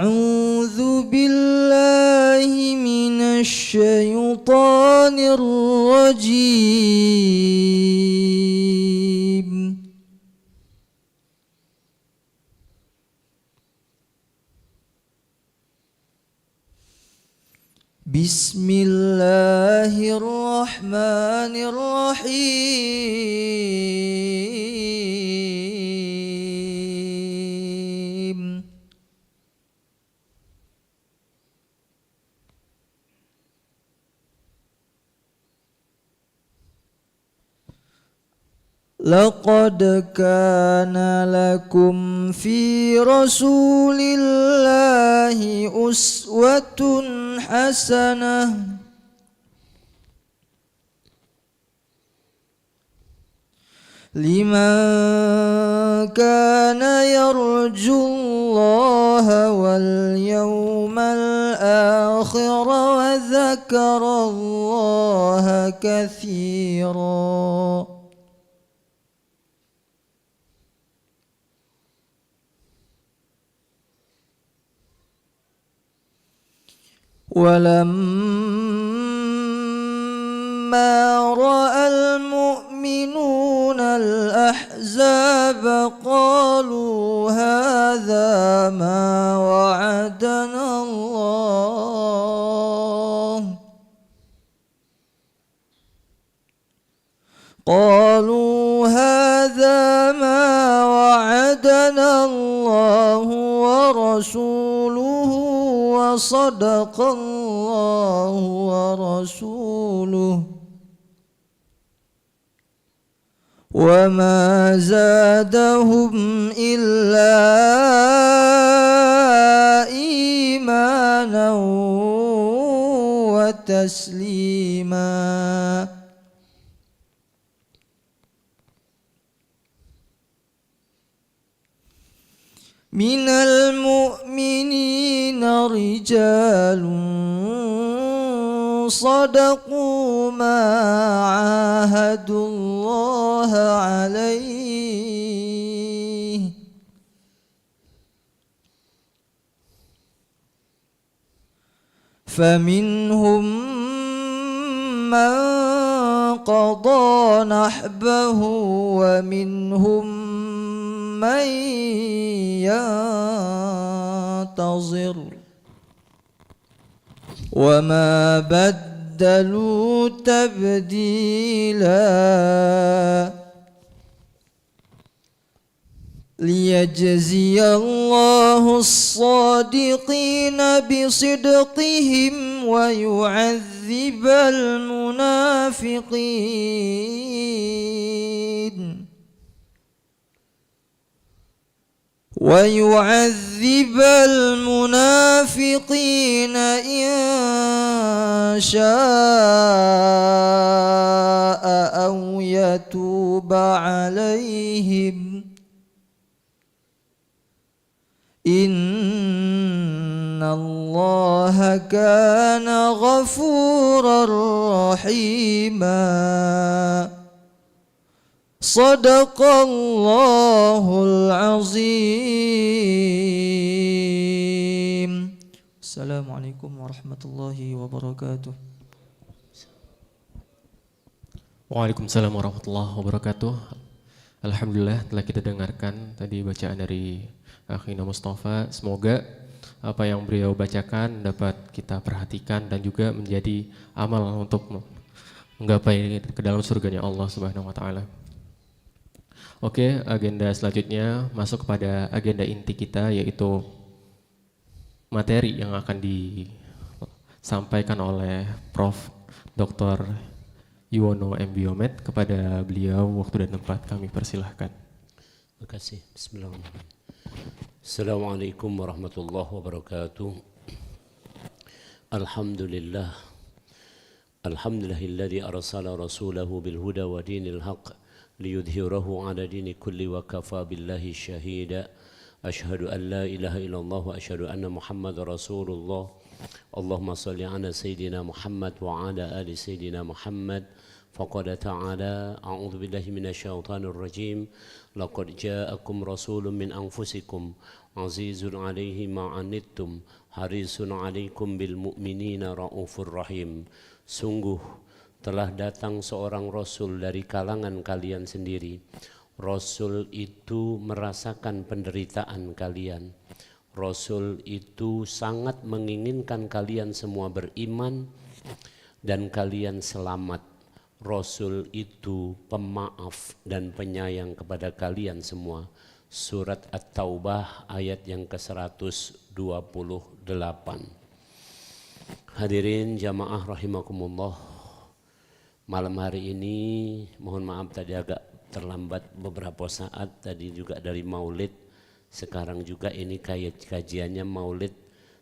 أعوذ بالله من الشيطان الرجيم. بسم الله الرحمن الرحيم. لقد كان لكم في رسول الله أسوة حسنة لمن كان يرجو الله واليوم الآخر وذكر الله كثيرا. ولما رأى المؤمنون الأحزاب قالوا هذا ما وعدنا الله ورسوله وصدق الله ورسوله وما زادهم إلا إيمانا وتسليما. من المؤمنين رجال صدقوا ما عاهدوا الله عليه فمنهم من قضى نحبه ومنهم من ينتظر وما بدلوا تبديلا. ليجزي الله الصادقين بصدقهم ويعذب المنافقين إن شاء أو يتوب عليهم إن الله كان غفورا رحيما. صدق الله العظيم. السلام عليكم ورحمة الله وبركاته. Waalaikumsalam warahmatullahi wabarakatuh. Alhamdulillah telah kita dengarkan tadi bacaan dari Akhina Mustafa. Semoga apa yang beliau bacakan dapat kita perhatikan dan juga menjadi amal untuk menggapai ke dalam surganya Allah Subhanahu wa taala. Oke, agenda selanjutnya masuk kepada agenda inti kita, yaitu materi yang akan disampaikan oleh Prof. Dr. Yuwono M. Biomed. Kepada beliau waktu dan tempat kami persilahkan. Terima kasih. Bismillahirrahmanirrahim. Assalamualaikum warahmatullahi wabarakatuh. Alhamdulillah. Alhamdulillahilladzi arsala rasulahu bil huda wa dinil haqq liyudhhirahu 'ala dini kulli wa kafa billahi syahida. Asyhadu an la ilaha illallah wa asyhadu anna Muhammadar Rasulullah. Allahumma shalli 'ala sayidina Muhammad wa 'ala ali sayidina Muhammad فقال تعالى أعوذ بالله من الشيطان الرجيم لقد جاءكم رسول من أنفسكم عزيز عليه ما عنتم حريص عليكم بالمؤمنين رؤوف رحيم. Sungguh telah datang seorang Rasul dari kalangan kalian sendiri. Rasul itu merasakan penderitaan kalian. Rasul itu sangat menginginkan kalian semua beriman dan kalian selamat. Rasul itu pemaaf dan penyayang kepada kalian semua. Surat At-Taubah ayat yang ke-128. Hadirin jamaah rahimakumullah. Malam hari ini mohon maaf tadi agak terlambat beberapa saat, tadi juga dari maulid. Sekarang juga ini kajiannya maulid.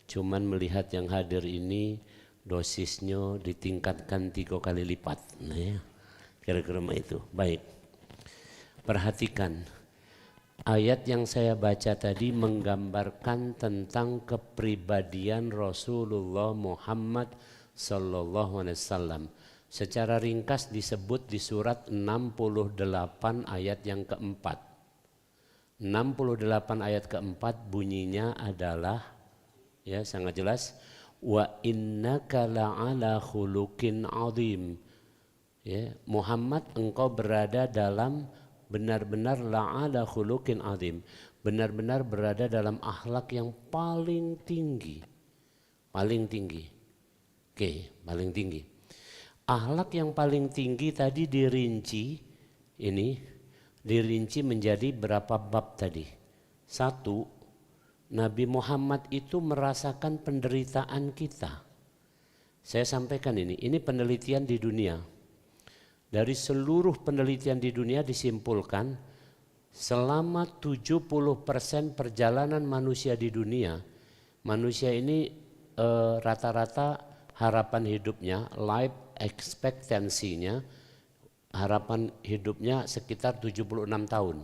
Cuman melihat yang hadir ini dosisnya ditingkatkan 3 kali lipat. Nah ya, kira-kira itu. Baik, perhatikan ayat yang saya baca tadi menggambarkan tentang kepribadian Rasulullah Muhammad sallallahu alaihi wasallam. Secara ringkas disebut di surat 68 ayat yang keempat. 68 ayat keempat bunyinya adalah, ya sangat jelas, wa innaka la'ala khuluqin azim. Ya, Muhammad engkau berada dalam benar-benar la'ala khuluqin azim, benar-benar berada dalam akhlak yang paling tinggi. Paling tinggi. Oke, paling tinggi. Akhlak yang paling tinggi tadi dirinci menjadi berapa bab tadi? 1, Nabi Muhammad itu merasakan penderitaan kita. Saya sampaikan ini penelitian di dunia. Dari seluruh penelitian di dunia disimpulkan selama 70% perjalanan manusia di dunia, manusia ini rata-rata harapan hidupnya, life expectancy-nya, harapan hidupnya sekitar 76 tahun.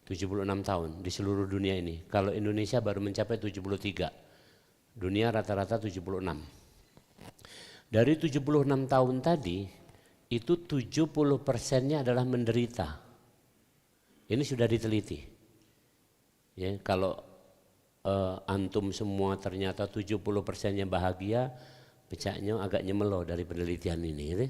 76 tahun di seluruh dunia ini. Kalau Indonesia baru mencapai 73. Dunia rata-rata 76. Dari 76 tahun tadi, itu 70%-nya adalah menderita. Ini sudah diteliti. Ya, kalau antum semua ternyata 70%-nya bahagia, pecahnya agak nyemelo dari penelitian ini. Ya.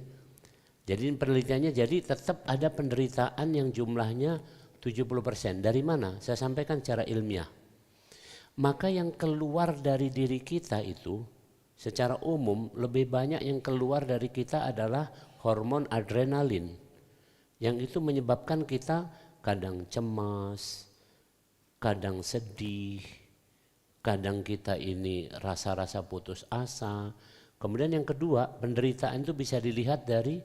Jadi penelitiannya tetap ada penderitaan yang jumlahnya 70%. Dari mana? Saya sampaikan secara ilmiah. Maka yang keluar dari diri kita itu secara umum lebih banyak yang keluar dari kita adalah hormon adrenalin. Yang itu menyebabkan kita kadang cemas, kadang sedih, kadang kita ini rasa-rasa putus asa. Kemudian yang kedua, penderitaan itu bisa dilihat dari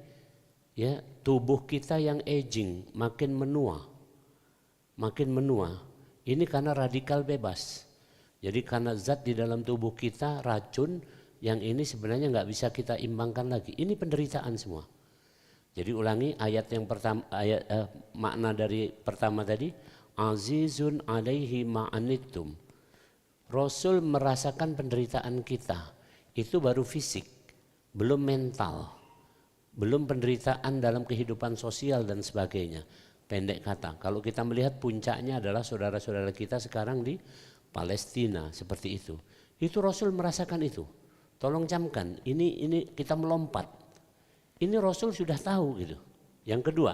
ya tubuh kita yang aging, makin menua. Makin menua, ini karena radikal bebas. Jadi karena zat di dalam tubuh kita, racun yang ini sebenarnya nggak bisa kita imbangkan lagi. Ini penderitaan semua. Jadi ulangi ayat yang pertama, makna dari pertama tadi, azizun alaihi ma'anittum. Rasul merasakan penderitaan kita, itu baru fisik, belum mental, belum penderitaan dalam kehidupan sosial dan sebagainya. Pendek kata, kalau kita melihat puncaknya adalah saudara-saudara kita sekarang di Palestina seperti itu. Itu Rasul merasakan itu. Tolong camkan, ini kita melompat. Ini Rasul sudah tahu gitu. Yang kedua,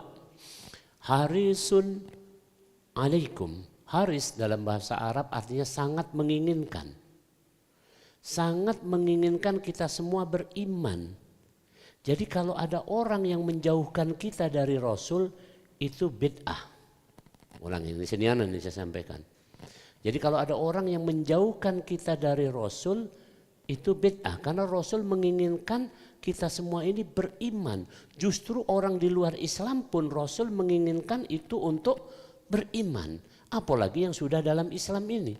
harisun alaikum. Haris dalam bahasa Arab artinya sangat menginginkan. Sangat menginginkan kita semua beriman. Jadi kalau ada orang yang menjauhkan kita dari Rasul, itu bid'ah. Ulang ini senianan ini saya sampaikan. Jadi kalau ada orang yang menjauhkan kita dari Rasul, itu bid'ah. Karena Rasul menginginkan kita semua ini beriman. Justru orang di luar Islam pun Rasul menginginkan itu untuk beriman. Apalagi yang sudah dalam Islam ini.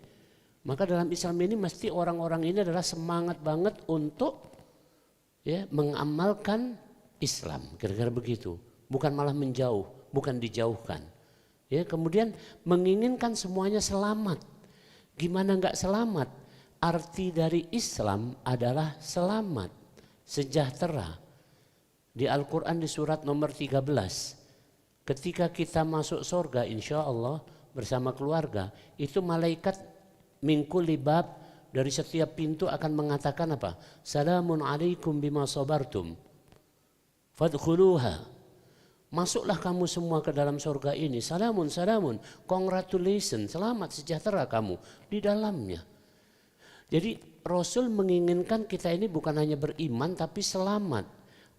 Maka dalam Islam ini mesti orang-orang ini adalah semangat banget untuk ya mengamalkan Islam. Kira-kira begitu. Bukan malah menjauh. Bukan dijauhkan. Ya, kemudian menginginkan semuanya selamat. Gimana enggak selamat? Arti dari Islam adalah selamat, sejahtera. Di Al-Quran di surat nomor 13, ketika kita masuk surga insya Allah bersama keluarga, itu malaikat min kulli bab, dari setiap pintu akan mengatakan apa? Salamun alaikum bima sabartum fadkhuluha. Masuklah kamu semua ke dalam surga ini. Salamun, salamun, congratulations, selamat sejahtera kamu di dalamnya. Jadi Rasul menginginkan kita ini bukan hanya beriman tapi selamat.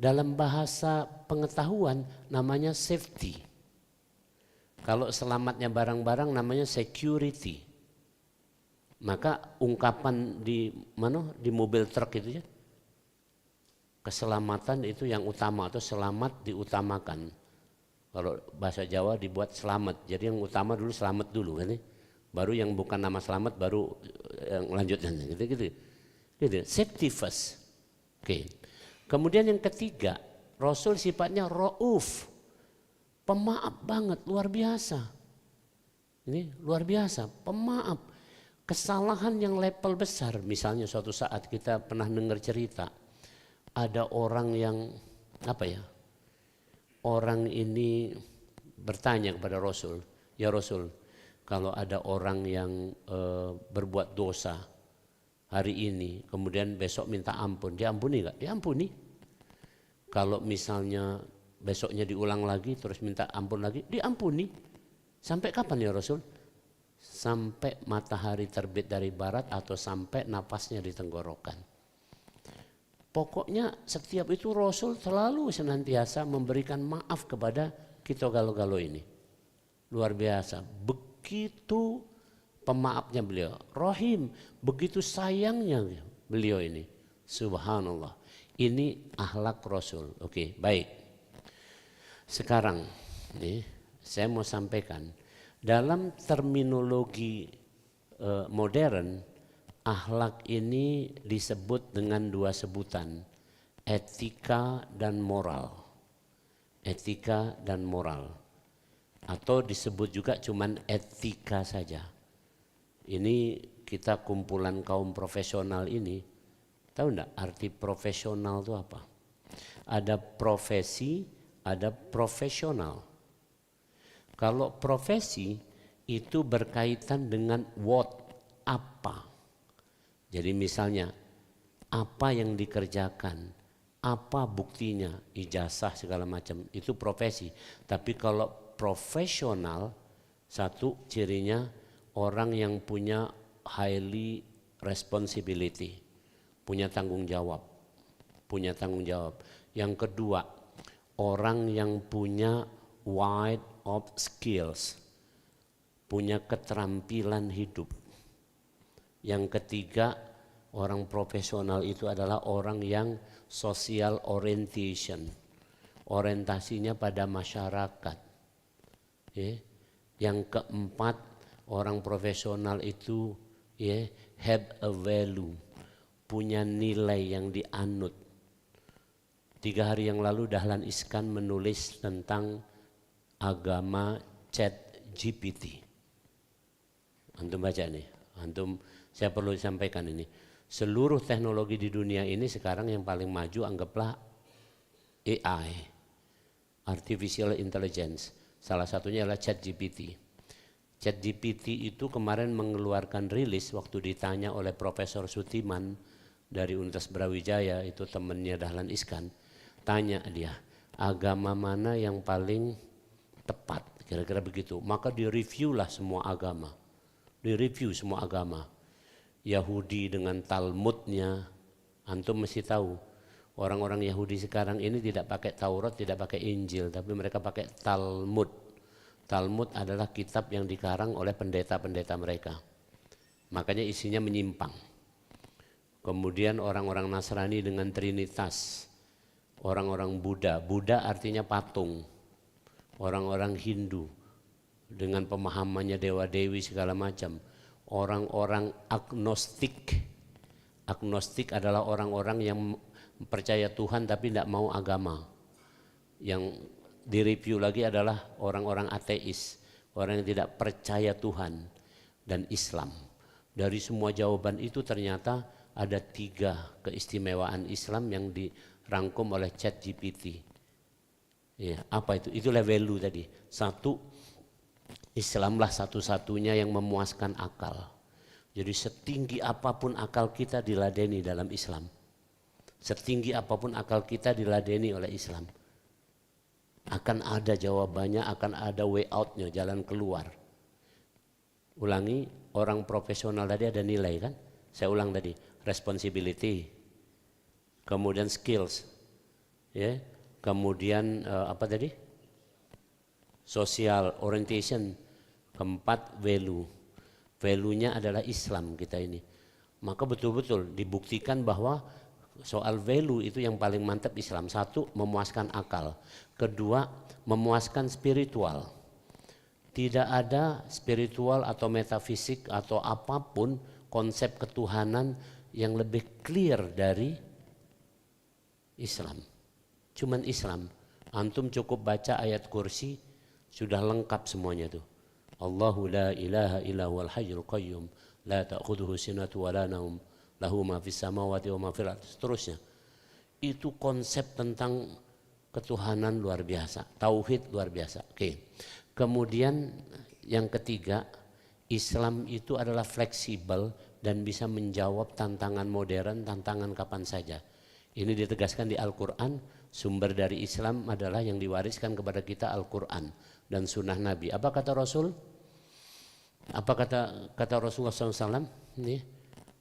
Dalam bahasa pengetahuan namanya safety. Kalau selamatnya barang-barang namanya security. Maka ungkapan di mana, di mobil truk itu ya, keselamatan itu yang utama atau selamat diutamakan. Kalau bahasa Jawa dibuat selamat. Jadi yang utama dulu selamat dulu kan ya. Baru yang bukan nama selamat baru yang lanjutnya gitu. Safety first. Oke. Kemudian yang ketiga, Rasul sifatnya rauf, pemaaf banget, luar biasa. Ini luar biasa, pemaaf. Kesalahan yang level besar, misalnya suatu saat kita pernah dengar cerita, ada orang yang apa ya? Orang ini bertanya kepada Rasul, ya Rasul, kalau ada orang yang berbuat dosa hari ini, kemudian besok minta ampun, diampuni nggak? Diampuni. Kalau misalnya besoknya diulang lagi, terus minta ampun lagi, diampuni. Sampai kapan ya Rasul? Sampai matahari terbit dari barat atau sampai napasnya di tenggorokan. Pokoknya setiap itu Rasul selalu senantiasa memberikan maaf kepada kita galo-galo ini. Luar biasa. Begitu pemaafnya beliau, Rahim, begitu sayangnya beliau ini. Subhanallah. Ini akhlak Rasul. Oke, baik. Sekarang nih saya mau sampaikan dalam terminologi modern, akhlak ini disebut dengan dua sebutan, etika dan moral. Etika dan moral. Atau disebut juga cuman etika saja. Ini kita kumpulan kaum profesional ini, tahu enggak arti profesional itu apa? Ada profesi, ada profesional. Kalau profesi itu berkaitan dengan what, apa. Jadi misalnya apa yang dikerjakan, apa buktinya, ijazah segala macam, itu profesi. Tapi kalau profesional, satu cirinya orang yang punya highly responsibility, punya tanggung jawab, Yang kedua, orang yang punya wide of skills, punya keterampilan hidup. Yang ketiga, orang profesional itu adalah orang yang social orientation, orientasinya pada masyarakat. Yang keempat, orang profesional itu have a value, punya nilai yang dianut. 3 hari yang lalu Dahlan Iskan menulis tentang agama ChatGPT. Antum baca nih, saya perlu sampaikan ini. Seluruh teknologi di dunia ini sekarang yang paling maju anggaplah AI, Artificial Intelligence. Salah satunya adalah ChatGPT. ChatGPT itu kemarin mengeluarkan rilis waktu ditanya oleh Profesor Sutiman dari Universitas Brawijaya, itu temannya Dahlan Iskan. Tanya dia, agama mana yang paling tepat, kira-kira begitu. Maka direview lah semua agama. Yahudi dengan Talmudnya, antum mesti tahu. Orang-orang Yahudi sekarang ini tidak pakai Taurat, tidak pakai Injil, tapi mereka pakai Talmud. Talmud adalah kitab yang dikarang oleh pendeta-pendeta mereka. Makanya isinya menyimpang. Kemudian orang-orang Nasrani dengan Trinitas. Orang-orang Buddha artinya patung. Orang-orang Hindu dengan pemahamannya dewa-dewi segala macam. Orang-orang agnostik. Agnostik adalah orang-orang yang percaya Tuhan tapi tidak mau agama. Yang direview lagi adalah orang-orang ateis, orang yang tidak percaya Tuhan dan Islam. Dari semua jawaban itu ternyata ada 3 keistimewaan Islam yang dirangkum oleh ChatGPT. Ya, apa itu? Itulah value tadi. Satu, Islamlah satu-satunya yang memuaskan akal. Jadi setinggi apapun akal kita diladeni dalam Islam. Setinggi apapun akal kita diladeni oleh Islam. Akan ada jawabannya, akan ada way out-nya, jalan keluar. Ulangi, orang profesional tadi ada nilai kan? Saya ulang tadi, responsibility, kemudian skills, ya, kemudian apa tadi? Social orientation, keempat value. Value-nya adalah Islam kita ini. Maka betul-betul dibuktikan bahwa soal value itu yang paling mantap Islam. Satu, memuaskan akal. Kedua, memuaskan spiritual. Tidak ada spiritual atau metafisik atau apapun konsep ketuhanan yang lebih clear dari Islam. Cuman Islam. Antum cukup baca ayat kursi, sudah lengkap semuanya tuh. Allahu la ilaha illa huwal hayyul qayyum la ta'khudhuhu sinatu wa la naum lahu ma fis samawati wa ma fil ardi, seterusnya. Itu konsep tentang ketuhanan luar biasa, tauhid luar biasa. Oke. Kemudian yang ketiga, Islam itu adalah fleksibel dan bisa menjawab tantangan modern, tantangan kapan saja. Ini ditegaskan di Al-Qur'an, sumber dari Islam adalah yang diwariskan kepada kita Al-Qur'an dan sunnah Nabi. Apa kata Rasul? Apa kata Rasulullah SAW?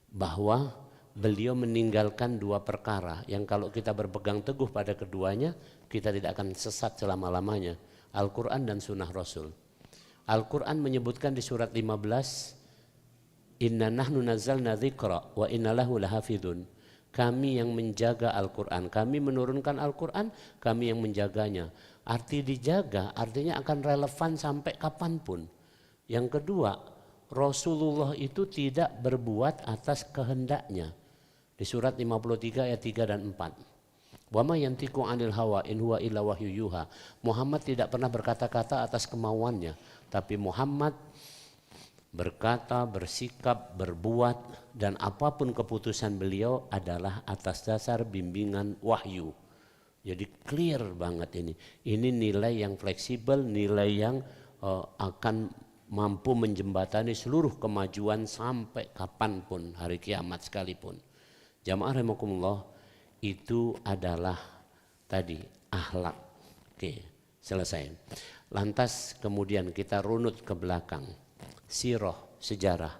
Bahwa beliau meninggalkan dua perkara yang kalau kita berpegang teguh pada keduanya, kita tidak akan sesat selama-lamanya. Al-Quran dan sunnah Rasul. Al-Quran menyebutkan di surat 15, Inna nahnu nazzalna dzikra wa inna lahu lahafidun. Kami yang menjaga Al-Quran, kami menurunkan Al-Quran, kami yang menjaganya. Arti dijaga artinya akan relevan sampai kapanpun. Yang kedua, Rasulullah itu tidak berbuat atas kehendaknya. Di surat 53 ayat 3 dan 4. Wa ma yantiqu 'anil hawa in huwa illa wahyu yuha. Muhammad tidak pernah berkata-kata atas kemauannya, tapi Muhammad berkata, bersikap, berbuat dan apapun keputusan beliau adalah atas dasar bimbingan wahyu. Jadi clear banget ini. Ini nilai yang fleksibel, nilai yang akan mampu menjembatani seluruh kemajuan sampai kapanpun, hari kiamat sekalipun. Jamaah rahimakumullah, itu adalah tadi akhlak. Oke, selesai. Lantas kemudian kita runut ke belakang. Sirah, sejarah.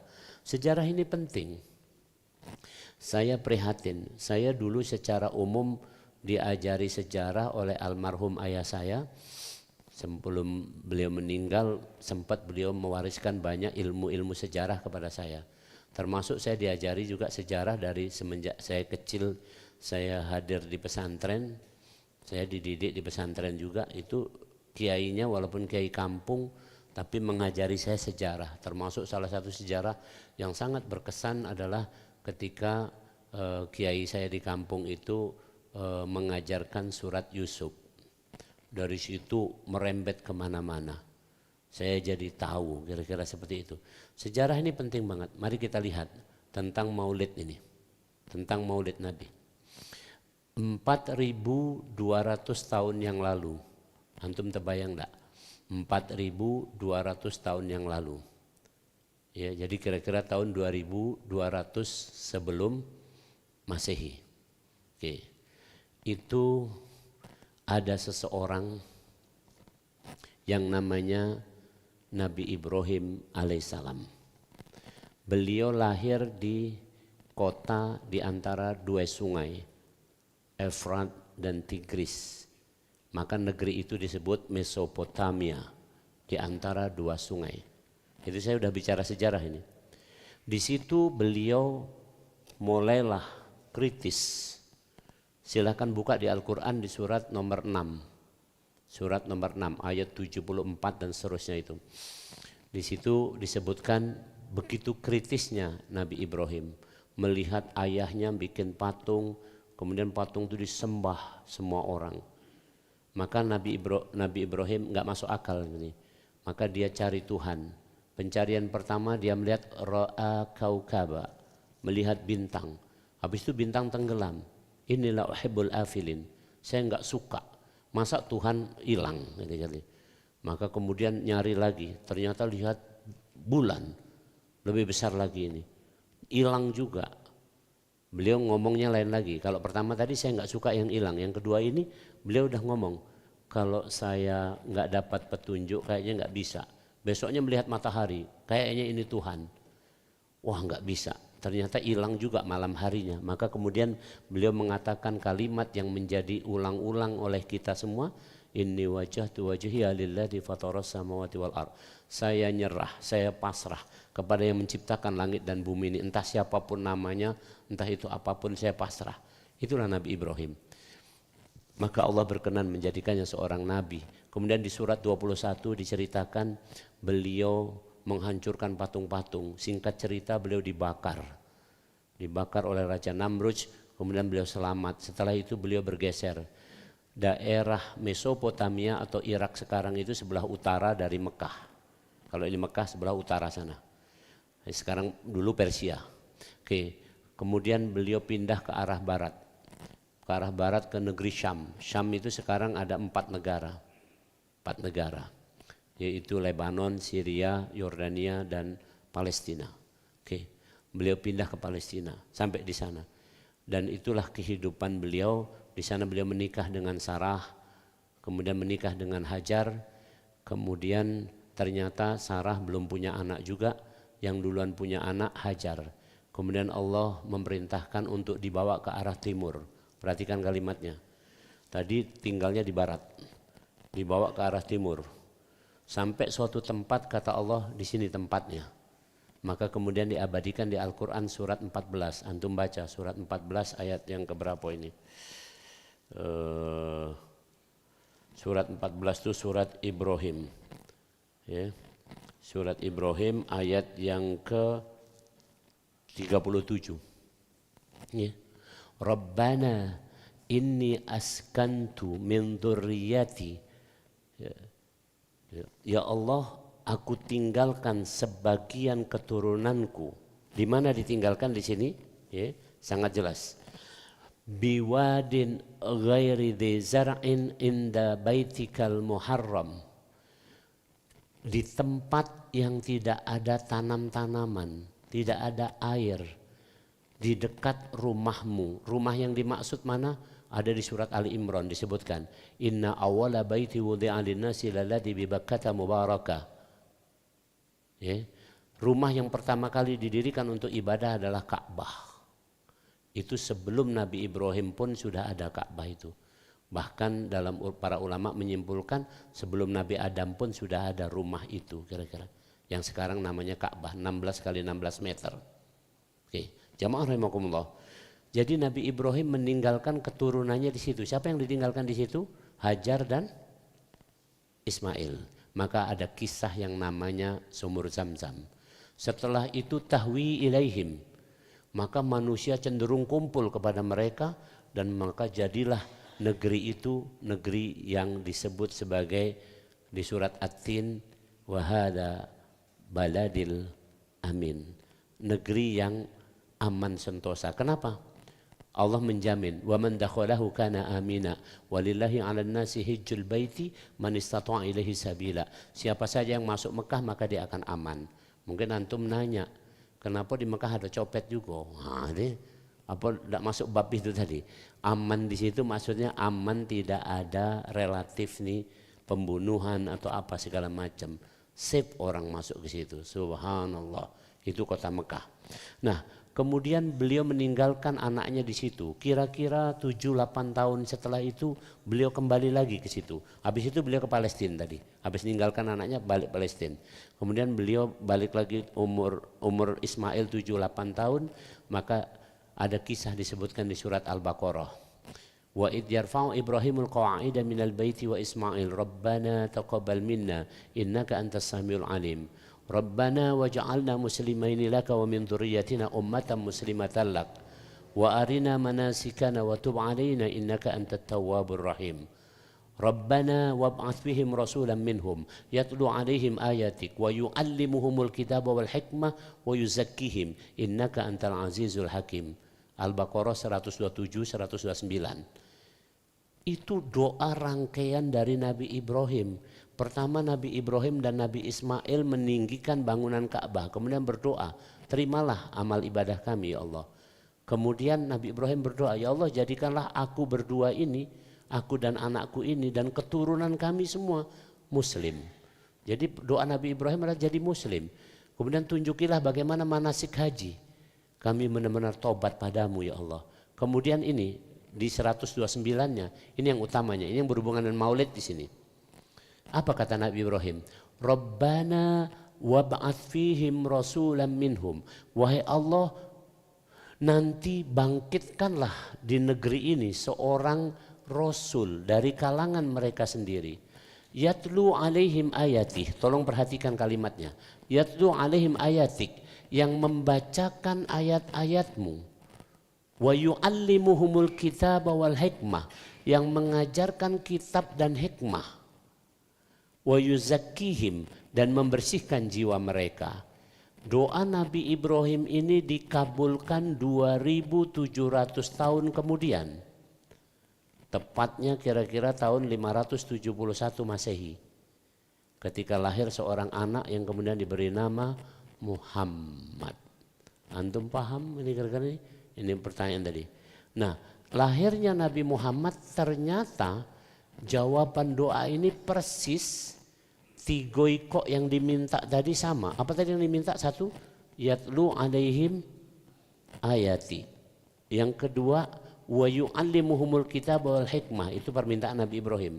Sejarah ini penting. Saya prihatin, saya dulu secara umum diajari sejarah oleh almarhum ayah saya. Sebelum beliau meninggal, sempat beliau mewariskan banyak ilmu-ilmu sejarah kepada saya. Termasuk saya diajari juga sejarah dari semenjak saya kecil, saya hadir di pesantren, saya dididik di pesantren juga. Itu kiainya walaupun kiai kampung, tapi mengajari saya sejarah. Termasuk salah satu sejarah yang sangat berkesan adalah ketika kiai saya di kampung itu mengajarkan surat Yusuf. Dari situ merembet kemana-mana. Saya jadi tahu kira-kira seperti itu. Sejarah ini penting banget. Mari kita lihat tentang maulid ini. Tentang maulid Nabi. 4.200 tahun yang lalu. Antum terbayang enggak? 4.200 tahun yang lalu. Ya, jadi kira-kira tahun 2200 sebelum Masehi. Oke. Itu ada seseorang yang namanya Nabi Ibrahim alaihissalam. Beliau lahir di kota di antara dua sungai, Efrat dan Tigris. Maka negeri itu disebut Mesopotamia, di antara dua sungai. Itu saya sudah bicara sejarah ini. Di situ beliau mulailah kritis. Silakan buka di Al-Quran di surat nomor 6. Surat nomor 6 ayat 74 dan seterusnya itu. Di situ disebutkan begitu kritisnya Nabi Ibrahim melihat ayahnya bikin patung, kemudian patung itu disembah semua orang. Maka Nabi Ibrahim enggak masuk akal ini. Maka dia cari Tuhan. Pencarian pertama dia melihat ra'a kaukaba, melihat bintang. Habis itu bintang tenggelam. inilah uhibbul afilin. Saya enggak suka. Masa Tuhan hilang? Maka kemudian nyari lagi, ternyata lihat bulan lebih besar lagi ini, hilang juga. Beliau ngomongnya lain lagi. Kalau pertama tadi saya enggak suka yang hilang, yang kedua ini beliau udah ngomong, kalau saya enggak dapat petunjuk kayaknya enggak bisa. Besoknya melihat matahari, kayaknya ini Tuhan. Wah enggak bisa. Ternyata hilang juga malam harinya. Maka kemudian beliau mengatakan kalimat yang menjadi ulang-ulang oleh kita semua, inni wajjahtu wajhiya lillazi fataras samawati wal ard. Saya nyerah, saya pasrah kepada yang menciptakan langit dan bumi ini, entah siapapun namanya, entah itu apapun, saya pasrah. Itulah Nabi Ibrahim. Maka Allah berkenan menjadikannya seorang nabi. Kemudian di surat 21 diceritakan beliau menghancurkan patung-patung. Singkat cerita beliau dibakar oleh Raja Namrud, kemudian beliau selamat. Setelah itu beliau bergeser. Daerah Mesopotamia atau Irak sekarang itu sebelah utara dari Mekah. Kalau ini Mekah sebelah utara sana. Sekarang dulu Persia. Oke. Kemudian beliau pindah ke arah barat. Ke arah barat ke negeri Syam. Syam itu sekarang ada 4 negara. 4 negara. Yaitu Lebanon, Syria, Yordania, dan Palestina. Oke, beliau pindah ke Palestina sampai di sana. Dan itulah kehidupan beliau. Di sana beliau menikah dengan Sarah, kemudian menikah dengan Hajar. Kemudian ternyata Sarah belum punya anak juga, yang duluan punya anak Hajar. Kemudian Allah memerintahkan untuk dibawa ke arah timur. Perhatikan kalimatnya. Tadi tinggalnya di barat, dibawa ke arah timur. Sampai suatu tempat kata Allah, di sini tempatnya. Maka kemudian diabadikan di Al-Quran surat 14. Antum baca surat 14 ayat yang keberapa ini? Surat 14 itu surat Ibrahim. Ya. Surat Ibrahim ayat yang ke 37. Ya. Rabbana inni askantu min dzurriyyati. Ya Allah, aku tinggalkan sebagian keturunanku. Di mana ditinggalkan di sini? Ya, sangat jelas. Biwadin ghairi dzi zar'in inda baitikal muharram. Di tempat yang tidak ada tanam-tanaman, tidak ada air, di dekat rumahmu. Rumah yang dimaksud mana? Ada di surat Ali Imran disebutkan, inna awwala baiti wudi'a lin-nasi lalladzi bi Bakkah mubarakah. Ya. Rumah yang pertama kali didirikan untuk ibadah adalah Ka'bah. Itu sebelum Nabi Ibrahim pun sudah ada Ka'bah itu. Bahkan dalam para ulama menyimpulkan sebelum Nabi Adam pun sudah ada rumah itu kira-kira. Yang sekarang namanya Ka'bah, 16 kali 16 meter. Oke, jamaah rahimakumullah. Jadi Nabi Ibrahim meninggalkan keturunannya di situ. Siapa yang ditinggalkan di situ? Hajar dan Ismail. Maka ada kisah yang namanya sumur Zamzam. Setelah itu tahwi ilaihim. Maka manusia cenderung kumpul kepada mereka dan maka jadilah negeri itu negeri yang disebut sebagai di surat At-Tin wa hadza baladil amin. Negeri yang aman sentosa. Kenapa? Allah menjamin wa man dakhalahu kana amina walillahi 'alan nasi hajjul baiti man istata'a ilaihi sabila. Siapa saja yang masuk Mekah maka dia akan aman. Mungkin antum nanya, kenapa di Mekah ada copet juga? Nah, ini apa tidak masuk bab itu tadi? Aman di situ maksudnya aman, tidak ada relatif nih pembunuhan atau apa segala macam. Safe orang masuk ke situ. Subhanallah. Itu kota Mekah. Nah, kemudian beliau meninggalkan anaknya di situ. Kira-kira 7-8 tahun setelah itu beliau kembali lagi ke situ. Habis itu beliau ke Palestina tadi. Habis meninggalkan anaknya balik Palestina. Kemudian beliau balik lagi umur Ismail 7-8 tahun. Maka ada kisah disebutkan di surat Al-Baqarah. Wa id yarfa'u Ibrahimul qawa'ida minal baiti wa Ismail Rabbana taqabbal minna innaka antas samiul alim. Rabbana waj'alna muslimaini laka wa min dzurriyyatina ummatan muslimatan lak wa arina manasikana wa tub 'alaina innaka antat tawwabur rahim. Rabbana wab'ats bihim rasulan minhum yatlu 'alaihim ayatik wa yu'allimuhumul kitaba wal hikmah wa yuzakkihim innaka antal azizul hakim. Al-Baqarah 127, 129. Itu doa rangkaian dari Nabi Ibrahim. Pertama Nabi Ibrahim dan Nabi Ismail meninggikan bangunan Ka'bah, kemudian berdoa, terimalah amal ibadah kami ya Allah. Kemudian Nabi Ibrahim berdoa, ya Allah jadikanlah aku berdua ini, aku dan anakku ini dan keturunan kami semua muslim. Jadi doa Nabi Ibrahim adalah jadi muslim. Kemudian tunjukilah bagaimana manasik haji. Kami benar-benar tobat padamu ya Allah. Kemudian ini di 129-nya, ini yang utamanya, ini yang berhubungan dengan maulid di sini. Apa kata Nabi Ibrahim? Rabbana wab'ats fihim rasulan minhum. Wahai Allah, nanti bangkitkanlah di negeri ini seorang rasul dari kalangan mereka sendiri. Yatlu alaihim ayatih. Tolong perhatikan kalimatnya. Yatlu alaihim ayatik, yang membacakan ayat-ayatmu. Wa yu'allimuhumul kitab wal hikmah, yang mengajarkan kitab dan hikmah. Wa yuzakkihim, dan membersihkan jiwa mereka. Doa Nabi Ibrahim ini dikabulkan 2700 tahun kemudian. Tepatnya kira-kira tahun 571 Masehi. Ketika lahir seorang anak yang kemudian diberi nama Muhammad. Antum paham ini kira-kira ini? Ini pertanyaan tadi. Nah, lahirnya Nabi Muhammad ternyata jawaban doa ini persis tigoiko yang diminta tadi sama. Apa tadi yang diminta? Satu, yatlu alaihim ayati. Yang kedua, wa yu'allimuhumul kitab wal hikmah. Itu permintaan Nabi Ibrahim.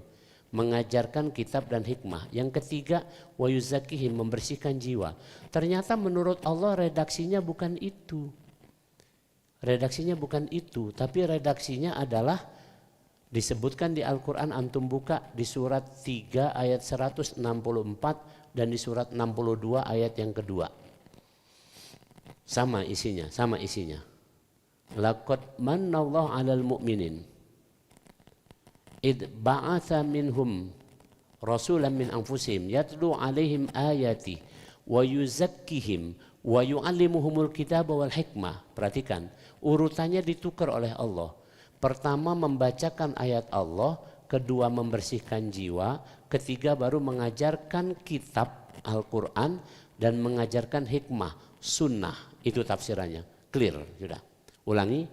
Mengajarkan kitab dan hikmah. Yang ketiga, wa yuzakkihim, membersihkan jiwa. Ternyata menurut Allah redaksinya bukan itu. Redaksinya bukan itu, tapi redaksinya adalah disebutkan di Al-Quran, antum buka di surat 3 ayat 164 dan di surat 62 ayat yang kedua. Sama isinya. Laqad manallahu 'alal mu'minin id ba'atha minhum rasulan min anfusihim yatlu 'alaihim ayati wa yuzakkihim wa yu'allimuhumul kitaba wal hikmah. Perhatikan, urutannya ditukar oleh Allah. Pertama membacakan ayat Allah, kedua membersihkan jiwa, ketiga baru mengajarkan kitab Al-Quran dan mengajarkan hikmah, sunnah. Itu tafsirannya, clear sudah. Ulangi,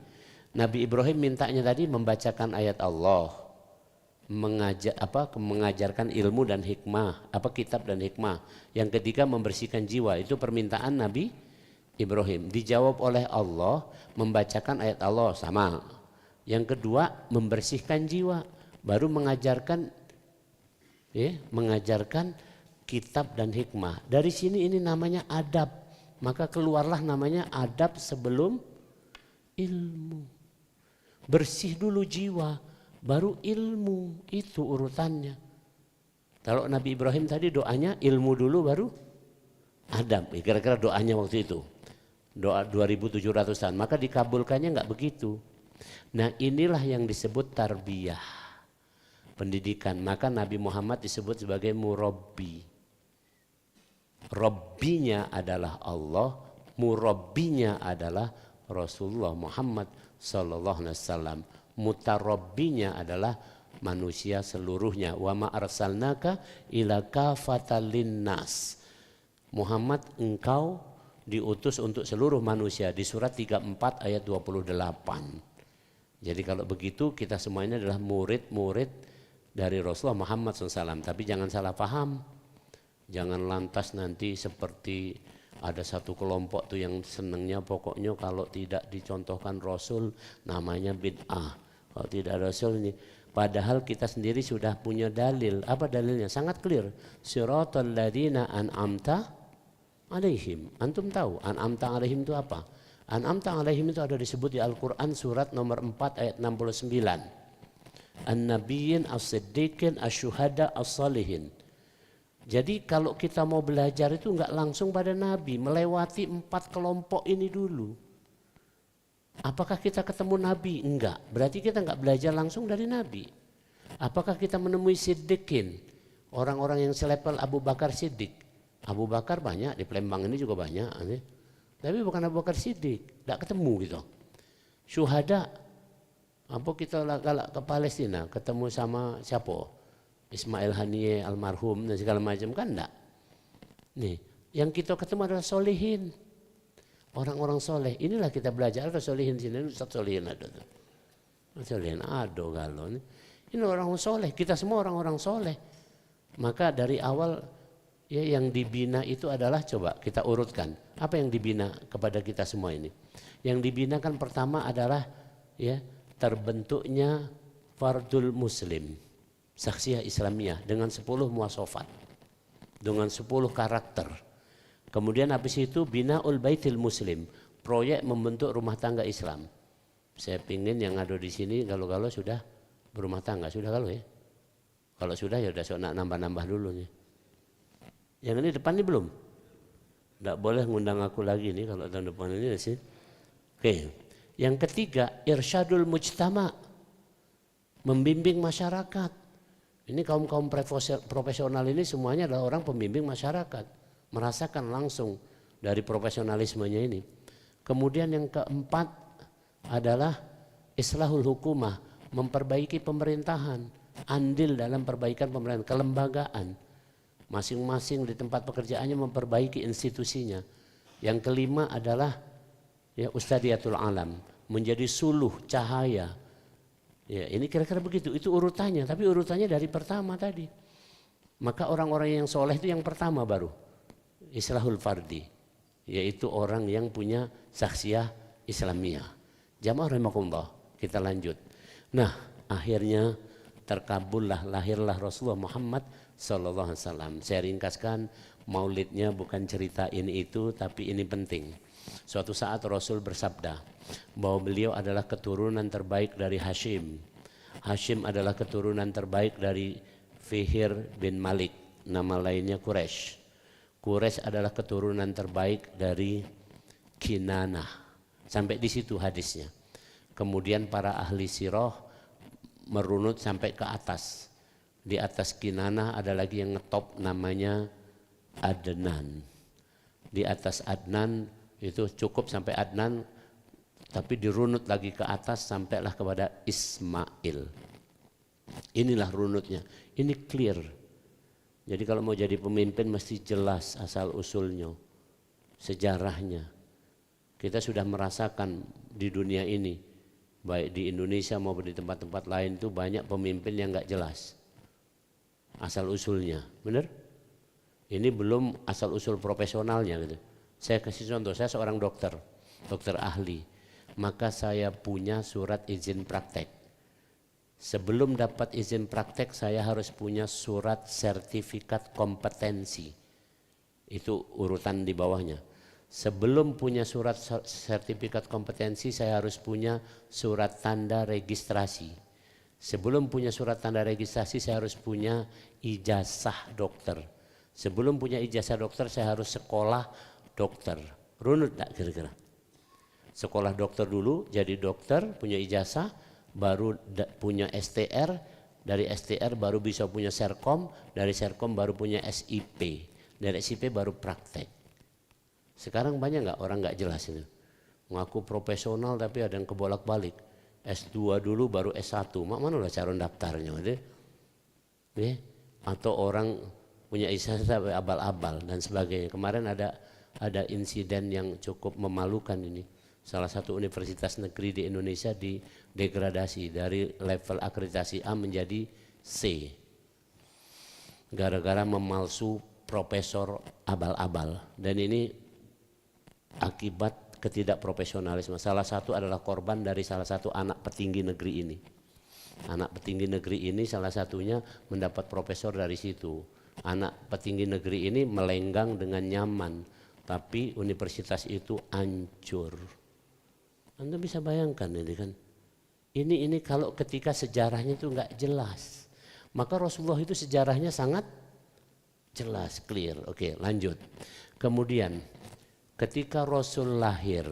Nabi Ibrahim mintanya tadi membacakan ayat Allah, mengajarkan ilmu dan hikmah, kitab dan hikmah. Yang ketiga membersihkan jiwa, itu permintaan Nabi Ibrahim. Dijawab oleh Allah, membacakan ayat Allah, sama. Yang kedua membersihkan jiwa, baru mengajarkan kitab dan hikmah. Dari sini ini namanya adab, maka keluarlah namanya adab sebelum ilmu. Bersih dulu jiwa, baru ilmu, itu urutannya. Kalau Nabi Ibrahim tadi doanya ilmu dulu baru adab, kira-kira doanya waktu itu. Doa 2700 tahun, maka dikabulkannya enggak begitu. Nah, inilah yang disebut tarbiyah, pendidikan. Maka Nabi Muhammad disebut sebagai murabbi. Rabbinya adalah Allah, murabbinya adalah Rasulullah Muhammad sallallahu alaihi wasallam. Mutarabbinya adalah manusia seluruhnya. Wa ma arsalnaka ila kafatan linnas. Muhammad, engkau diutus untuk seluruh manusia, di surat 34 ayat 28. Jadi kalau begitu kita semuanya adalah murid-murid dari Rasulullah Muhammad SAW. Tapi jangan salah paham, jangan lantas nanti seperti ada satu kelompok tuh yang senangnya pokoknya kalau tidak dicontohkan Rasul namanya bid'ah. Kalau tidak Rasul ini, padahal kita sendiri sudah punya dalil. Apa dalilnya? Sangat clear. Siratal ladzina an'amta alaihim. Antum tahu an'amta alaihim itu apa? An'amta alaihim itu ada disebut di Al-Quran surat nomor 4 ayat 69. An-nabiyyin as-siddiqin as-syuhada as-salihin. Jadi kalau kita mau belajar itu enggak langsung pada Nabi, melewati 4 kelompok ini dulu. Apakah kita ketemu Nabi? Enggak. Berarti kita enggak belajar langsung dari Nabi. Apakah kita menemui siddiqin? Orang-orang yang selevel Abu Bakar Siddiq. Abu Bakar banyak, di Palembang ini juga banyak. Tapi bukan Abu Bakar Siddiq, tidak ketemu gitu. Syuhada, apa kita galak ke Palestina ketemu sama siapa? Ismail Haniyeh almarhum dan segala macam, kan enggak. Nih, yang kita ketemu adalah solihin. Orang-orang soleh. Inilah kita belajar ada solihin sini, Ustaz solihin ada tuh. Solihin ada galau nih. Ini orang soleh, kita semua orang-orang soleh. Maka dari awal ya yang dibina itu adalah, coba kita urutkan. Apa yang dibina kepada kita semua ini? Yang dibina kan pertama adalah ya terbentuknya fardul muslim, saksiyah Islamiyah dengan 10 muasofat, dengan 10 karakter. Kemudian habis itu binaul baitil muslim, proyek membentuk rumah tangga Islam. Saya pingin yang ada di sini kalau sudah berumah tangga, sudah kalau ya? Kalau sudah ya udah nak nambah-nambah dulu nih. Yang ini depan ini belum? Tidak boleh ngundang aku lagi nih kalau tahun depan ini sih. Oke. Yang ketiga, irsyadul mujtama, membimbing masyarakat. Ini kaum-kaum profesional ini semuanya adalah orang pembimbing masyarakat, merasakan langsung dari profesionalismenya ini. Kemudian yang keempat adalah islahul hukumah, memperbaiki pemerintahan, andil dalam perbaikan pemerintahan, kelembagaan. Masing-masing di tempat pekerjaannya memperbaiki institusinya. Yang kelima adalah ya ustadiyatul alam, menjadi suluh cahaya. Ya, ini kira-kira begitu. Itu urutannya, tapi urutannya dari pertama tadi. Maka orang-orang yang soleh itu yang pertama baru islahul fardi, yaitu orang yang punya saksiyah Islamiyah. Jamaah rahimakumullah, kita lanjut. Nah, akhirnya terkabullah, lahirlah Rasulullah Muhammad sallallahu alaihi wasallam. Saya ringkaskan, maulidnya bukan cerita ini itu, tapi ini penting. Suatu saat Rasul bersabda bahwa beliau adalah keturunan terbaik dari Hashim. Hashim adalah keturunan terbaik dari Fihir bin Malik, nama lainnya Quraisy. Quraisy adalah keturunan terbaik dari Kinanah. Sampai di situ hadisnya. Kemudian para ahli sirah merunut sampai ke atas. Di atas Kinanah ada lagi yang ngetop namanya Adnan. Di atas Adnan itu cukup sampai Adnan, tapi dirunut lagi ke atas sampailah kepada Ismail. Inilah runutnya. Ini clear. Jadi kalau mau jadi pemimpin mesti jelas asal usulnya, sejarahnya. Kita sudah merasakan di dunia ini, baik di Indonesia maupun di tempat-tempat lain itu banyak pemimpin yang nggak jelas asal usulnya, benar? Ini belum asal usul profesionalnya gitu. Saya kasih contoh, saya seorang dokter ahli, maka saya punya surat izin praktek. Sebelum dapat izin praktek saya harus punya surat sertifikat kompetensi. Itu urutan di bawahnya. Sebelum punya surat sertifikat kompetensi saya harus punya surat tanda registrasi. Sebelum punya surat tanda registrasi saya harus punya ijazah dokter. Sebelum punya ijazah dokter saya harus sekolah dokter. Runut tak kira-kira? Sekolah dokter dulu, jadi dokter, punya ijazah, baru punya STR, dari STR baru bisa punya Serkom, dari Serkom baru punya SIP, dari SIP baru praktek. Sekarang banyak nggak orang nggak jelas itu, ngaku profesional tapi ada yang kebolak-balik. S2 dulu baru S1, mana lah calon daftarnya deh. Atau orang punya ijazah abal-abal dan sebagainya. Kemarin ada insiden yang cukup memalukan ini. Salah satu universitas negeri di Indonesia didegradasi dari level akreditasi A menjadi C. Gara-gara memalsu profesor abal-abal. Dan ini akibat ketidakprofesionalisme. Salah satu adalah korban dari salah satu anak petinggi negeri ini. Anak petinggi negeri ini salah satunya mendapat profesor dari situ. Anak petinggi negeri ini melenggang dengan nyaman, tapi universitas itu hancur. Anda bisa bayangkan ini kan. Ini kalau ketika sejarahnya itu enggak jelas. Maka Rasulullah itu sejarahnya sangat jelas, clear. Oke, lanjut. Kemudian ketika Rasul lahir,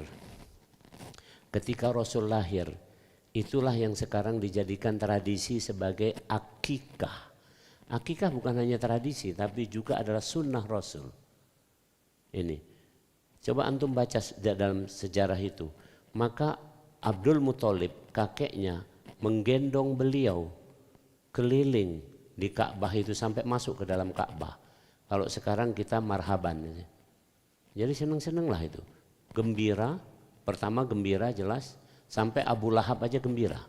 itulah yang sekarang dijadikan tradisi sebagai akikah. Akikah bukan hanya tradisi, tapi juga adalah sunnah Rasul. Ini, coba antum baca dalam sejarah itu. Maka Abdul Muthalib kakeknya menggendong beliau keliling di Ka'bah itu sampai masuk ke dalam Ka'bah. Kalau sekarang kita marhaban. Jadi senang-senang lah itu. Gembira, pertama gembira jelas, sampai Abu Lahab aja gembira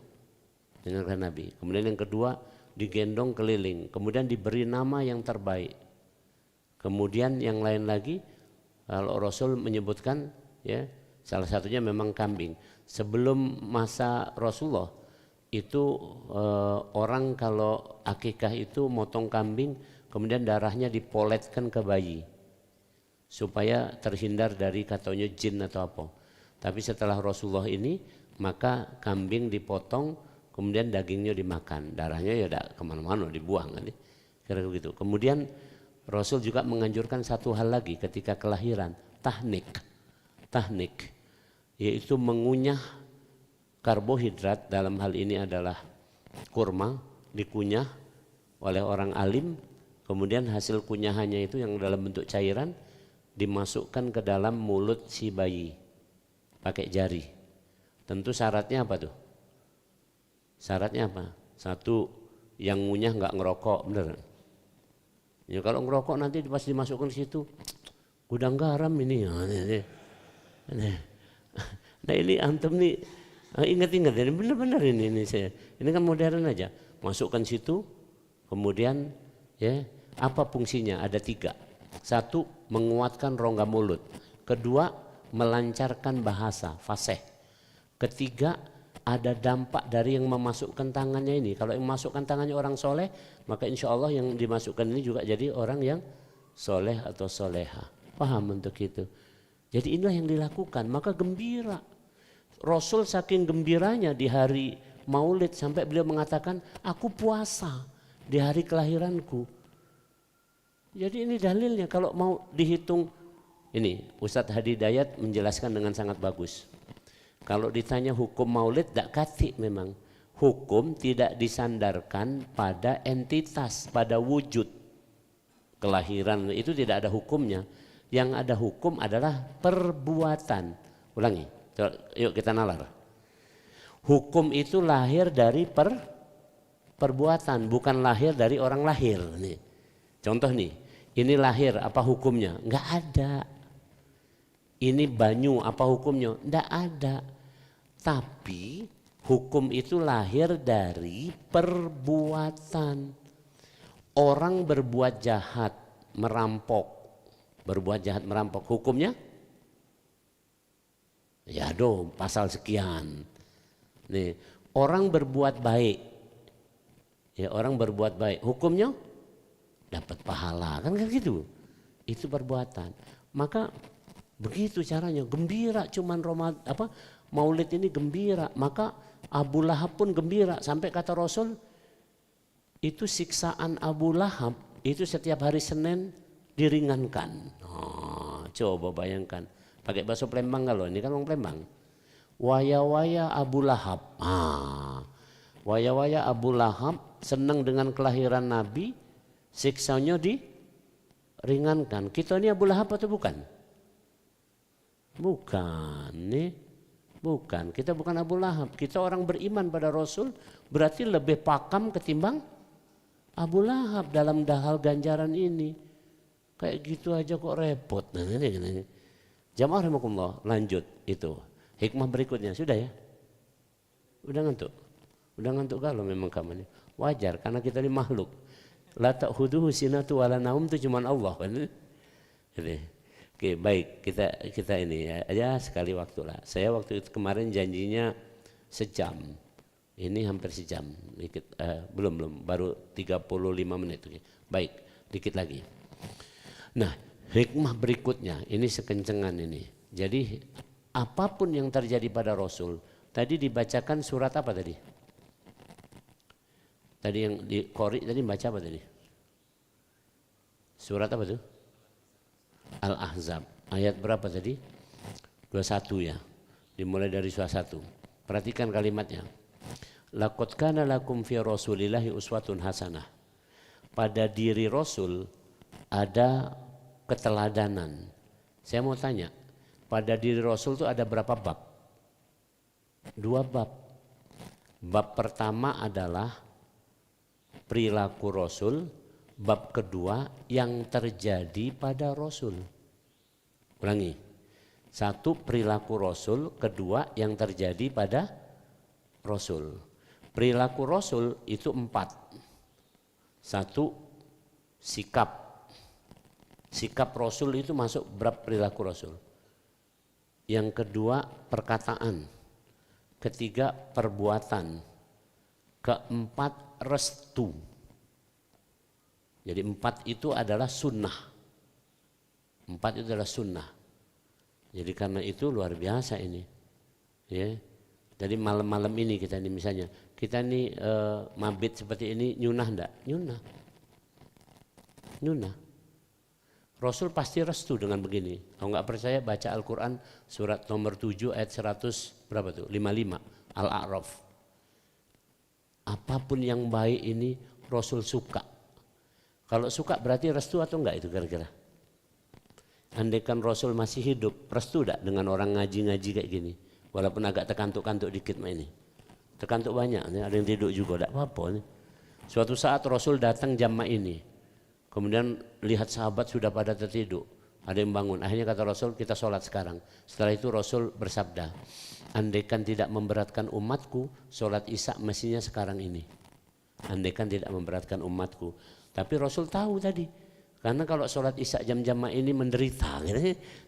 dengan Nabi. Kemudian yang kedua digendong keliling, kemudian diberi nama yang terbaik. Kemudian yang lain lagi, kalau Rasul menyebutkan ya, salah satunya memang kambing. Sebelum masa Rasulullah itu orang kalau akikah itu motong kambing, kemudian darahnya dipoletkan ke bayi supaya terhindar dari katanya jin atau apa. Tapi setelah Rasulullah ini, maka kambing dipotong, kemudian dagingnya dimakan, darahnya ya udah kemana-mana dibuang kan, kira begitu. Kemudian Rasul juga menganjurkan satu hal lagi ketika kelahiran, tahnik, yaitu mengunyah karbohidrat, dalam hal ini adalah kurma, dikunyah oleh orang alim, kemudian hasil kunyahannya itu yang dalam bentuk cairan dimasukkan ke dalam mulut si bayi pakai jari. Tentu syaratnya apa tuh? Syaratnya apa? Satu, yang ngunyah nggak ngerokok, bener? Ya kalau ngerokok nanti pas dimasukkan ke situ, gudang garam ini. Nah ini antum nih ingat-ingat ini benar-benar ini saya. Ini kan modern aja. Masukkan situ, kemudian ya apa fungsinya? Ada 3. 1, menguatkan rongga mulut. Kedua, melancarkan bahasa, fasih. Ketiga, ada dampak dari yang memasukkan tangannya ini. Kalau yang memasukkan tangannya orang soleh, maka insya Allah yang dimasukkan ini juga jadi orang yang soleh atau soleha. Paham untuk itu? Jadi inilah yang dilakukan, maka gembira. Rasul saking gembiranya di hari Maulid sampai beliau mengatakan, aku puasa di hari kelahiranku. Jadi ini dalilnya, kalau mau dihitung, ini Ustadz Hadi Dayat menjelaskan dengan sangat bagus. Kalau ditanya hukum maulid, tidak kati memang. Hukum tidak disandarkan pada entitas, pada wujud. Kelahiran itu tidak ada hukumnya. Yang ada hukum adalah perbuatan. Ulangi, yuk kita nalar. Hukum itu lahir dari perbuatan, bukan lahir dari orang lahir. Nih. Contoh nih, ini lahir, apa hukumnya? Enggak ada. Ini banyu, apa hukumnya? Enggak ada. Tapi hukum itu lahir dari perbuatan. Orang berbuat jahat, merampok, hukumnya? Ya dong, pasal sekian. Nih, orang berbuat baik, ya orang berbuat baik, hukumnya dapat pahala, kan gitu. Itu perbuatan. Maka begitu caranya, gembira cuman Maulid ini gembira, maka Abu Lahab pun gembira. Sampai kata Rasul, itu siksaan Abu Lahab itu setiap hari Senin diringankan. Oh, coba bayangkan, pakai bahasa Palembang kalau ini kan orang Palembang. Waya-waya Abu Lahab. Waya-waya Abu Lahab senang dengan kelahiran Nabi, siksanya diringankan. Kita ini Abu Lahab atau bukan? Bukan nih. Bukan, kita bukan Abu Lahab, kita orang beriman pada Rasul, berarti lebih pakam ketimbang Abu Lahab dalam hal ganjaran ini. Kayak gitu aja kok repot. Nah, ini. Jamaah rahimakumullah, lanjut itu. Hikmah berikutnya, sudah ya? Udah ngantuk? Udah ngantuk kalau memang kamu ini. Wajar, karena kita ini makhluk. La ta'khuduhu sinatu wala naum itu cuma Allah. Jadi, oke, baik, kita ini ya sekali waktu lah. Saya waktu itu kemarin janjinya sejam, ini hampir sejam, dikit, belum, baru 35 menit. Oke. Baik, dikit lagi. Nah, hikmah berikutnya, ini sekencengan ini. Jadi apapun yang terjadi pada Rasul, tadi dibacakan surat apa tadi? Tadi yang di Qori tadi baca apa tadi? Surat apa tuh? Al-Ahzab, ayat berapa tadi? 21 ya, dimulai dari surah 1. Perhatikan kalimatnya. Laqad kana lakum fi rasulillahi uswatun hasanah. Pada diri Rasul ada keteladanan. Saya mau tanya, pada diri Rasul itu ada berapa bab? 2 bab. Bab pertama adalah perilaku Rasul, bab kedua yang terjadi pada Rasul. Ulangi. 1 perilaku Rasul, kedua yang terjadi pada Rasul. Perilaku Rasul itu 4. 1 sikap. Sikap Rasul itu masuk bab perilaku Rasul. Yang kedua perkataan. Ketiga perbuatan. Keempat restu. Jadi 4 itu adalah sunnah. 4 itu adalah sunnah. Jadi karena itu luar biasa ini. Ya. Jadi malam-malam ini kita ini misalnya. Kita ini mabit seperti ini nyunah enggak? Nyunah. Nyunah. Rasul pasti restu dengan begini. Kalau nggak percaya baca Al-Quran surat nomor 7 ayat 100 berapa tuh? 55 Al-A'raf. Apapun yang baik ini Rasul suka. Kalau suka berarti restu atau enggak itu kira-kira? Andaikan Rasul masih hidup, restu enggak dengan orang ngaji-ngaji kayak gini? Walaupun agak terkantuk-kantuk dikit mah ini. Terkantuk banyak, ada yang tidur juga, enggak apa-apa. Suatu saat Rasul datang jamaah ini. Kemudian lihat sahabat sudah pada tertidur. Ada yang bangun. Akhirnya kata Rasul, kita sholat sekarang. Setelah itu Rasul bersabda, andaikan tidak memberatkan umatku, sholat isya mestinya sekarang ini. Andaikan tidak memberatkan umatku. Tapi Rasul tahu tadi. Karena kalau sholat isya jam-jam ini menderita.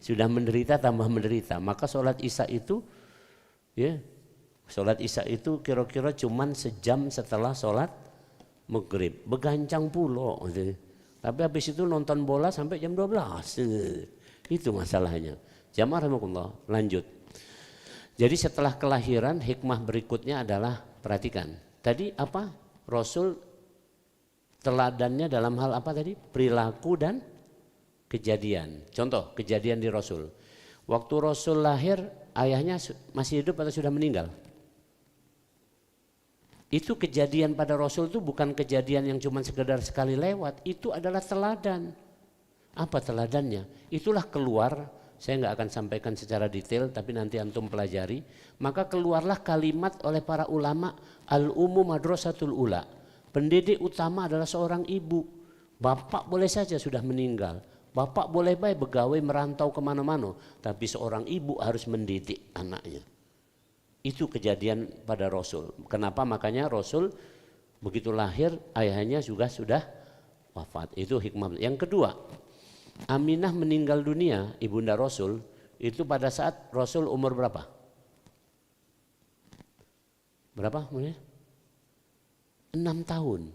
Sudah menderita tambah menderita. Maka sholat isya itu, ya, sholat isya itu kira-kira cuman sejam setelah sholat maghrib. Begancang pulau. Tapi habis itu nonton bola sampai jam 12. Itu masalahnya. Jamaah rahimakumullah, lanjut. Jadi setelah kelahiran hikmah berikutnya adalah perhatikan. Tadi apa? Rasul teladannya dalam hal apa tadi? Perilaku dan kejadian. Contoh kejadian di Rasul. Waktu Rasul lahir ayahnya masih hidup atau sudah meninggal? Itu kejadian pada Rasul itu bukan kejadian yang cuma sekedar sekali lewat. Itu adalah teladan. Apa teladannya? Itulah keluar, saya nggak akan sampaikan secara detail tapi nanti antum pelajari. Maka keluarlah kalimat oleh para ulama, al-ummu madrasatul ula. Pendidik utama adalah seorang ibu. Bapak boleh saja sudah meninggal. Bapak boleh baik begawai merantau kemana-mana. Tapi seorang ibu harus mendidik anaknya. Itu kejadian pada Rasul. Kenapa? Makanya Rasul begitu lahir ayahnya juga sudah wafat. Itu hikmah. Yang kedua, Aminah meninggal dunia, ibunda Rasul, itu pada saat Rasul umur berapa? Berapa? 6 tahun.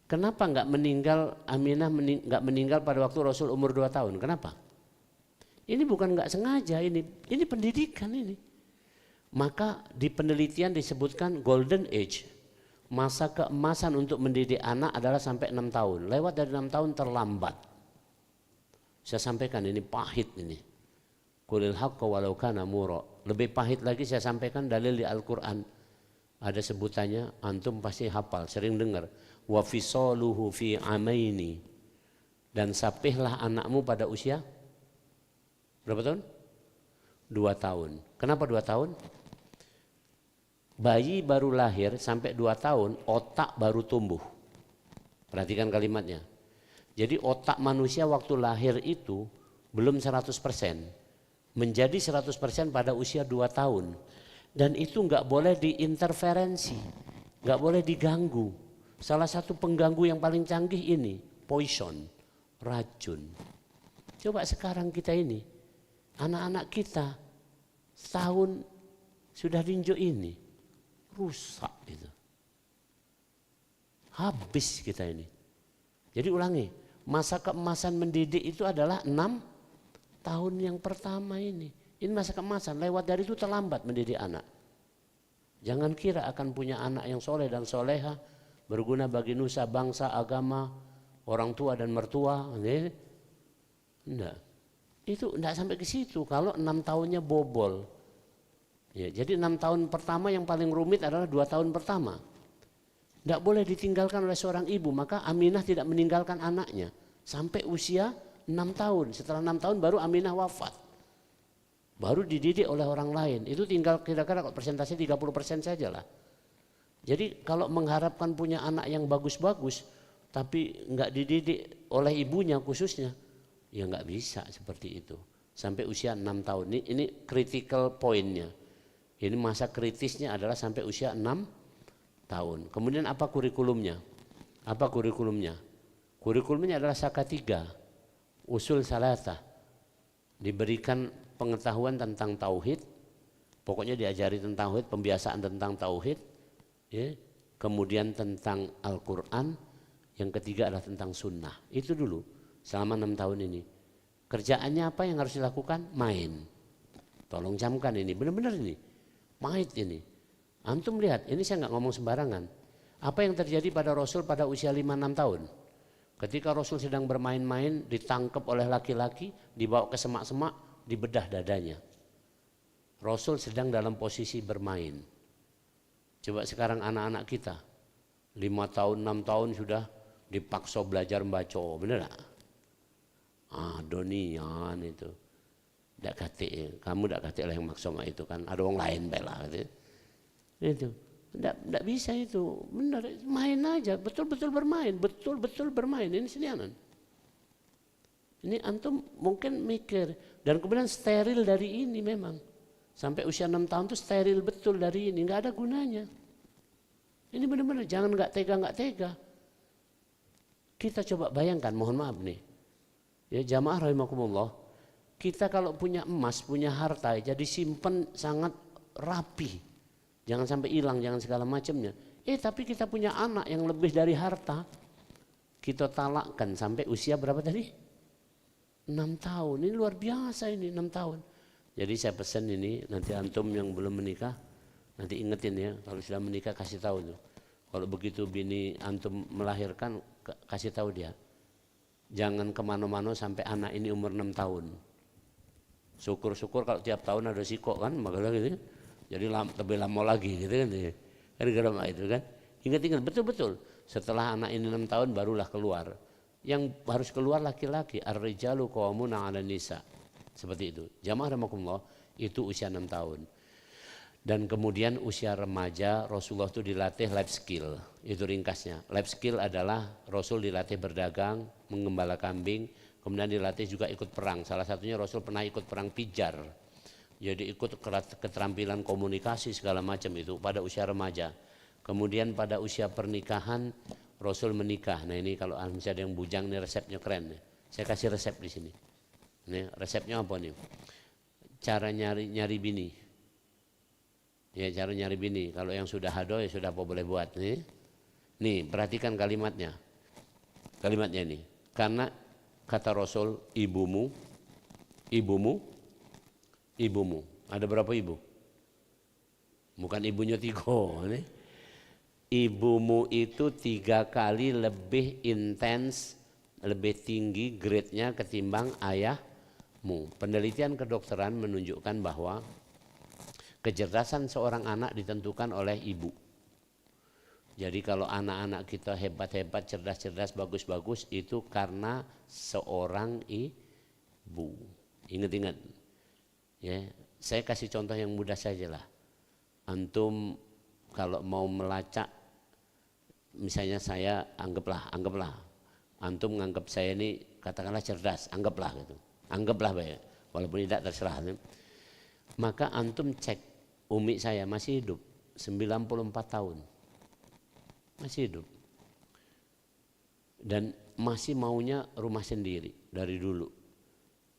Kenapa enggak meninggal Aminah enggak meninggal pada waktu Rasul umur 2 tahun? Kenapa? Ini bukan enggak sengaja, ini pendidikan ini. Maka di penelitian disebutkan golden age, masa keemasan untuk mendidik anak adalah sampai 6 tahun. Lewat dari 6 tahun terlambat. Saya sampaikan ini pahit ini. Qulil haqqa walau kana murra. Lebih pahit lagi saya sampaikan dalil di Al-Qur'an. Ada sebutannya, antum pasti hafal, sering dengar. Wa fisaluhu fi amaini. Dan sapihlah anakmu pada usia berapa tahun? 2 tahun. Kenapa 2 tahun? Bayi baru lahir sampai 2 tahun, otak baru tumbuh. Perhatikan kalimatnya. Jadi otak manusia waktu lahir itu belum 100%. Menjadi 100% pada usia 2 tahun. Dan itu enggak boleh diinterferensi, enggak boleh diganggu. Salah satu pengganggu yang paling canggih ini, poison, racun. Coba sekarang kita ini, anak-anak kita setahun sudah diinjak ini. Rusak itu. Habis kita ini. Jadi ulangi, masa keemasan mendidik itu adalah 6 tahun yang pertama ini. Ini masa keemasan, lewat dari itu terlambat mendidik anak. Jangan kira akan punya anak yang soleh dan soleha, berguna bagi nusa, bangsa, agama, orang tua dan mertua. Enggak. Itu enggak sampai ke situ kalau 6 tahunnya bobol. Ya, jadi 6 tahun pertama yang paling rumit adalah 2 tahun pertama. Tidak boleh ditinggalkan oleh seorang ibu. Maka Aminah tidak meninggalkan anaknya sampai usia 6 tahun. Setelah 6 tahun baru Aminah wafat. baru dididik oleh orang lain. Itu tinggal kira-kira persentase 30% saja lah. Jadi kalau mengharapkan punya anak yang bagus-bagus tapi nggak dididik oleh ibunya khususnya, ya nggak bisa seperti itu. Sampai usia 6 tahun, ini critical pointnya. Ini masa kritisnya adalah sampai usia 6 tahun. Kemudian apa kurikulumnya? Apa kurikulumnya? Kurikulumnya adalah Saka 3, usul salatah. Diberikan pengetahuan tentang tauhid, pokoknya diajari tentang tauhid, pembiasaan tentang tauhid, ya. Kemudian tentang Al-Quran, yang ketiga adalah tentang sunnah. Itu dulu selama 6 tahun ini. Kerjaannya apa yang harus dilakukan? Main. Tolong camkan ini, benar-benar ini. Main ini. Antum lihat, ini saya nggak ngomong sembarangan. Apa yang terjadi pada Rasul pada usia 5-6 tahun? Ketika Rasul sedang bermain-main, ditangkap oleh laki-laki, dibawa ke semak-semak, dibedah dadanya. Rasul sedang dalam posisi bermain. Coba sekarang anak-anak kita, 5 tahun, 6 tahun sudah dipaksa belajar membaca, bener gak? Donian itu. Ndak kate, kamu ndak kate lah yang maksud itu kan, ada orang lain bela gitu. Itu. Ndak bisa itu, benar, main aja, betul-betul bermain, betul-betul bermain. Ini senianan. Ini antum mungkin mikir, dan kemudian steril dari ini memang. Sampai usia 6 tahun itu steril betul dari ini, nggak ada gunanya. Ini benar-benar jangan nggak tega. Kita coba bayangkan, mohon maaf nih. Ya jamaah rahimakumullah, kita kalau punya emas, punya harta, jadi simpen sangat rapi. Jangan sampai hilang, jangan segala macamnya. Tapi kita punya anak yang lebih dari harta, kita talakkan sampai usia berapa tadi? 6 tahun, ini luar biasa ini 6 tahun. Jadi saya pesan ini, nanti antum yang belum menikah, nanti ingetin ya, kalau sudah menikah kasih tahu tuh. Kalau begitu bini antum melahirkan, kasih tahu dia. Jangan kemana-mana sampai anak ini umur 6 tahun. Syukur-syukur kalau tiap tahun ada sikok kan, makanya gitu. Jadi lebih lama lagi gitu kan. Kan gara-gara itu kan. Ingat-ingat betul-betul. Setelah anak ini 6 tahun barulah keluar. Yang harus keluar laki-laki. Ar-rijalu qawwamuna 'alan nisa. Seperti itu. Jamaah rahimakumullah, itu usia 6 tahun. Dan kemudian usia remaja Rasulullah itu dilatih life skill. Itu ringkasnya. Life skill adalah Rasul dilatih berdagang, mengembala kambing, kemudian dilatih juga ikut perang. Salah satunya Rasul pernah ikut perang Pijar. Jadi ikut keterampilan komunikasi segala macam itu pada usia remaja. Kemudian pada usia pernikahan Rasul menikah. Nah ini kalau misalnya ada yang bujang nih resepnya keren nih. Saya kasih resep di sini. Ini resepnya apa nih? Cara nyari bini. Ya cara nyari bini. Kalau yang sudah hado ya sudah apa boleh buat nih. Nih perhatikan kalimatnya. Kalimatnya ini. Karena kata Rasul ibumu. Ada berapa ibu? Bukan ibunya Tigo. Nih. Ibumu itu 3 kali lebih intens, lebih tinggi grade-nya ketimbang ayahmu. Penelitian kedokteran menunjukkan bahwa kecerdasan seorang anak ditentukan oleh ibu. Jadi kalau anak-anak kita hebat-hebat, cerdas-cerdas, bagus-bagus itu karena seorang ibu. Ingat-ingat. Ya, saya kasih contoh yang mudah saja lah. Antum kalau mau melacak, misalnya saya anggaplah. Antum menganggap saya ini katakanlah cerdas, anggaplah gitu. Anggaplah baik, walaupun tidak terserah. Maka antum cek umi saya masih hidup 94 tahun. Masih hidup. Dan masih maunya rumah sendiri dari dulu.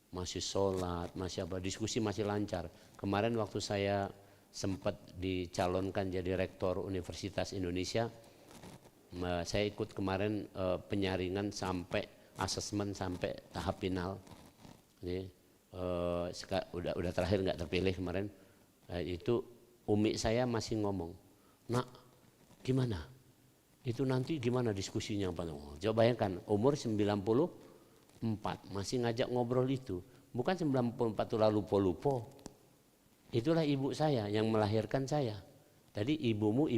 Masih sholat, masih apa, diskusi masih lancar. Kemarin waktu saya sempat dicalonkan jadi rektor Universitas Indonesia, saya ikut kemarin penyaringan sampai asesmen sampai tahap final. Ini, udah terakhir nggak terpilih kemarin. Itu umi saya masih ngomong, nak gimana? Itu nanti gimana diskusinya? Coba bayangkan umur 94 masih ngajak ngobrol itu. Bukan 94 itu lalu lupa. Itulah ibu saya yang melahirkan saya. Tadi ibumu.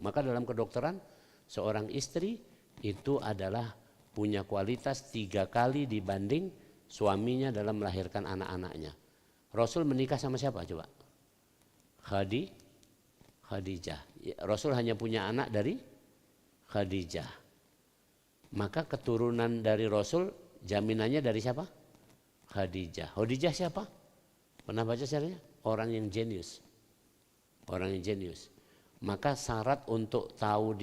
Maka dalam kedokteran seorang istri itu adalah punya kualitas 3 kali dibanding suaminya dalam melahirkan anak-anaknya. Rasul menikah sama siapa coba? Khadijah. Rasul hanya punya anak dari Khadijah. Maka keturunan dari Rasul jaminannya dari siapa? Khadijah. Khadijah siapa? Pernah baca sejarahnya? Orang yang jenius. Orang yang jenius. Maka syarat untuk tahu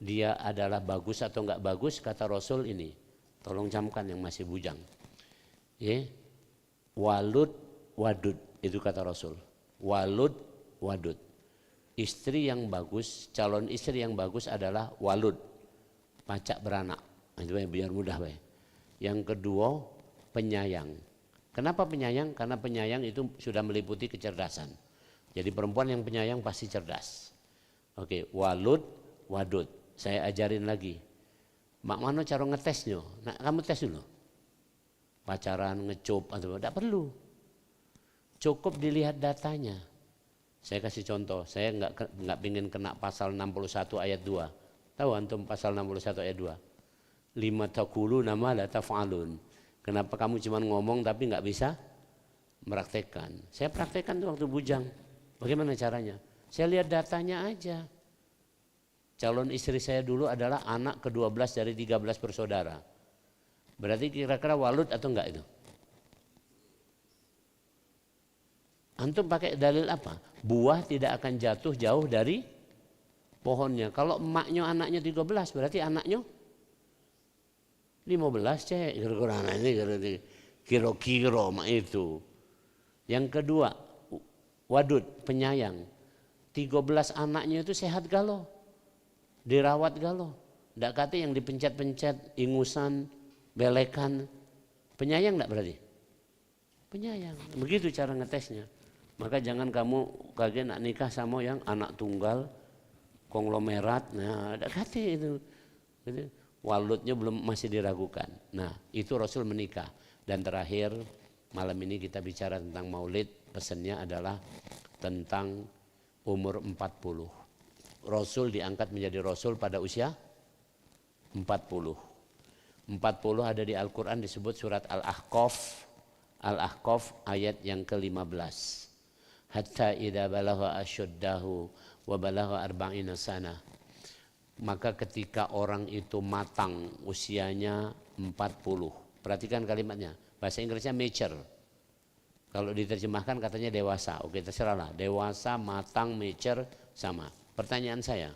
dia adalah bagus atau enggak bagus, kata Rasul ini. Tolong camkan yang masih bujang. Ya. Walud wadud, itu kata Rasul. Walud wadud. Istri yang bagus, calon istri yang bagus adalah walud, pacak beranak. Itu biar mudah, Pak. Yang kedua, penyayang. Kenapa penyayang? Karena penyayang itu sudah meliputi kecerdasan. Jadi perempuan yang penyayang pasti cerdas. Oke, walud wadud. Saya ajarin lagi. Mak mano cara ngetesnya? Nah, kamu tes dulu. Pacaran, ngecup atau tidak perlu. Cukup dilihat datanya. Saya kasih contoh, saya nggak pingin kena pasal 61 ayat 2. Tahu antum pasal 61 ayat 2? Lima taqulu nama la taf'alun. Kenapa kamu cuma ngomong tapi nggak bisa meraktekkan? Saya praktekkan tuh waktu bujang. Bagaimana caranya? Saya lihat datanya aja. Calon istri saya dulu adalah anak ke-12 dari 13 bersaudara. Berarti kira-kira walud atau enggak itu? Antum pakai dalil apa? Buah tidak akan jatuh jauh dari pohonnya. Kalau emaknya anaknya 13 berarti anaknya 15 cek. Kira-kira anak ini kira-kira mak itu. Yang kedua, wadud, penyayang. 13 anaknya itu sehat galau. Dirawat galau. Ndak kata yang dipencet-pencet, ingusan, belekan. Penyayang enggak berarti? Penyayang. Begitu cara ngetesnya. Maka jangan kamu kaget nak nikah sama yang anak tunggal, konglomerat. Nah, ndak kata itu. Waludnya masih diragukan. Nah, itu Rasul menikah. Dan terakhir, malam ini kita bicara tentang maulid. Pesannya adalah tentang umur 40. Rasul diangkat menjadi Rasul pada usia 40. 40 ada di Al-Quran disebut surat Al-Ahqaf. Al-Ahqaf ayat yang ke-15. Hatta idza balagha asyuddahu wa balagha arba'ina sana. Maka ketika orang itu matang usianya 40. Perhatikan kalimatnya. Bahasa Inggrisnya mature. Kalau diterjemahkan katanya dewasa. Oke, terserahlah. Dewasa, matang, mature sama. Pertanyaan saya.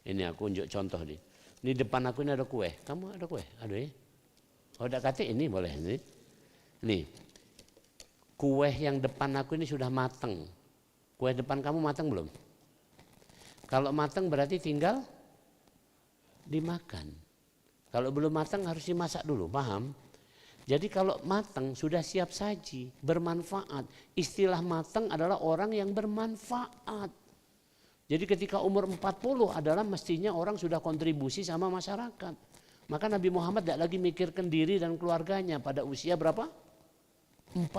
Ini aku unjuk contoh nih. Ini depan aku ini ada kue. Kamu ada kue? Aduh ya. Oh, udah kata ini boleh nih. Nih. Kue yang depan aku ini sudah matang. Kue depan kamu matang belum? Kalau matang berarti tinggal dimakan. Kalau belum matang harus dimasak dulu, paham? Jadi kalau matang sudah siap saji, bermanfaat. Istilah matang adalah orang yang bermanfaat. Jadi ketika umur 40 adalah mestinya orang sudah kontribusi sama masyarakat. Maka Nabi Muhammad tidak lagi mikirkan diri dan keluarganya pada usia berapa? 40.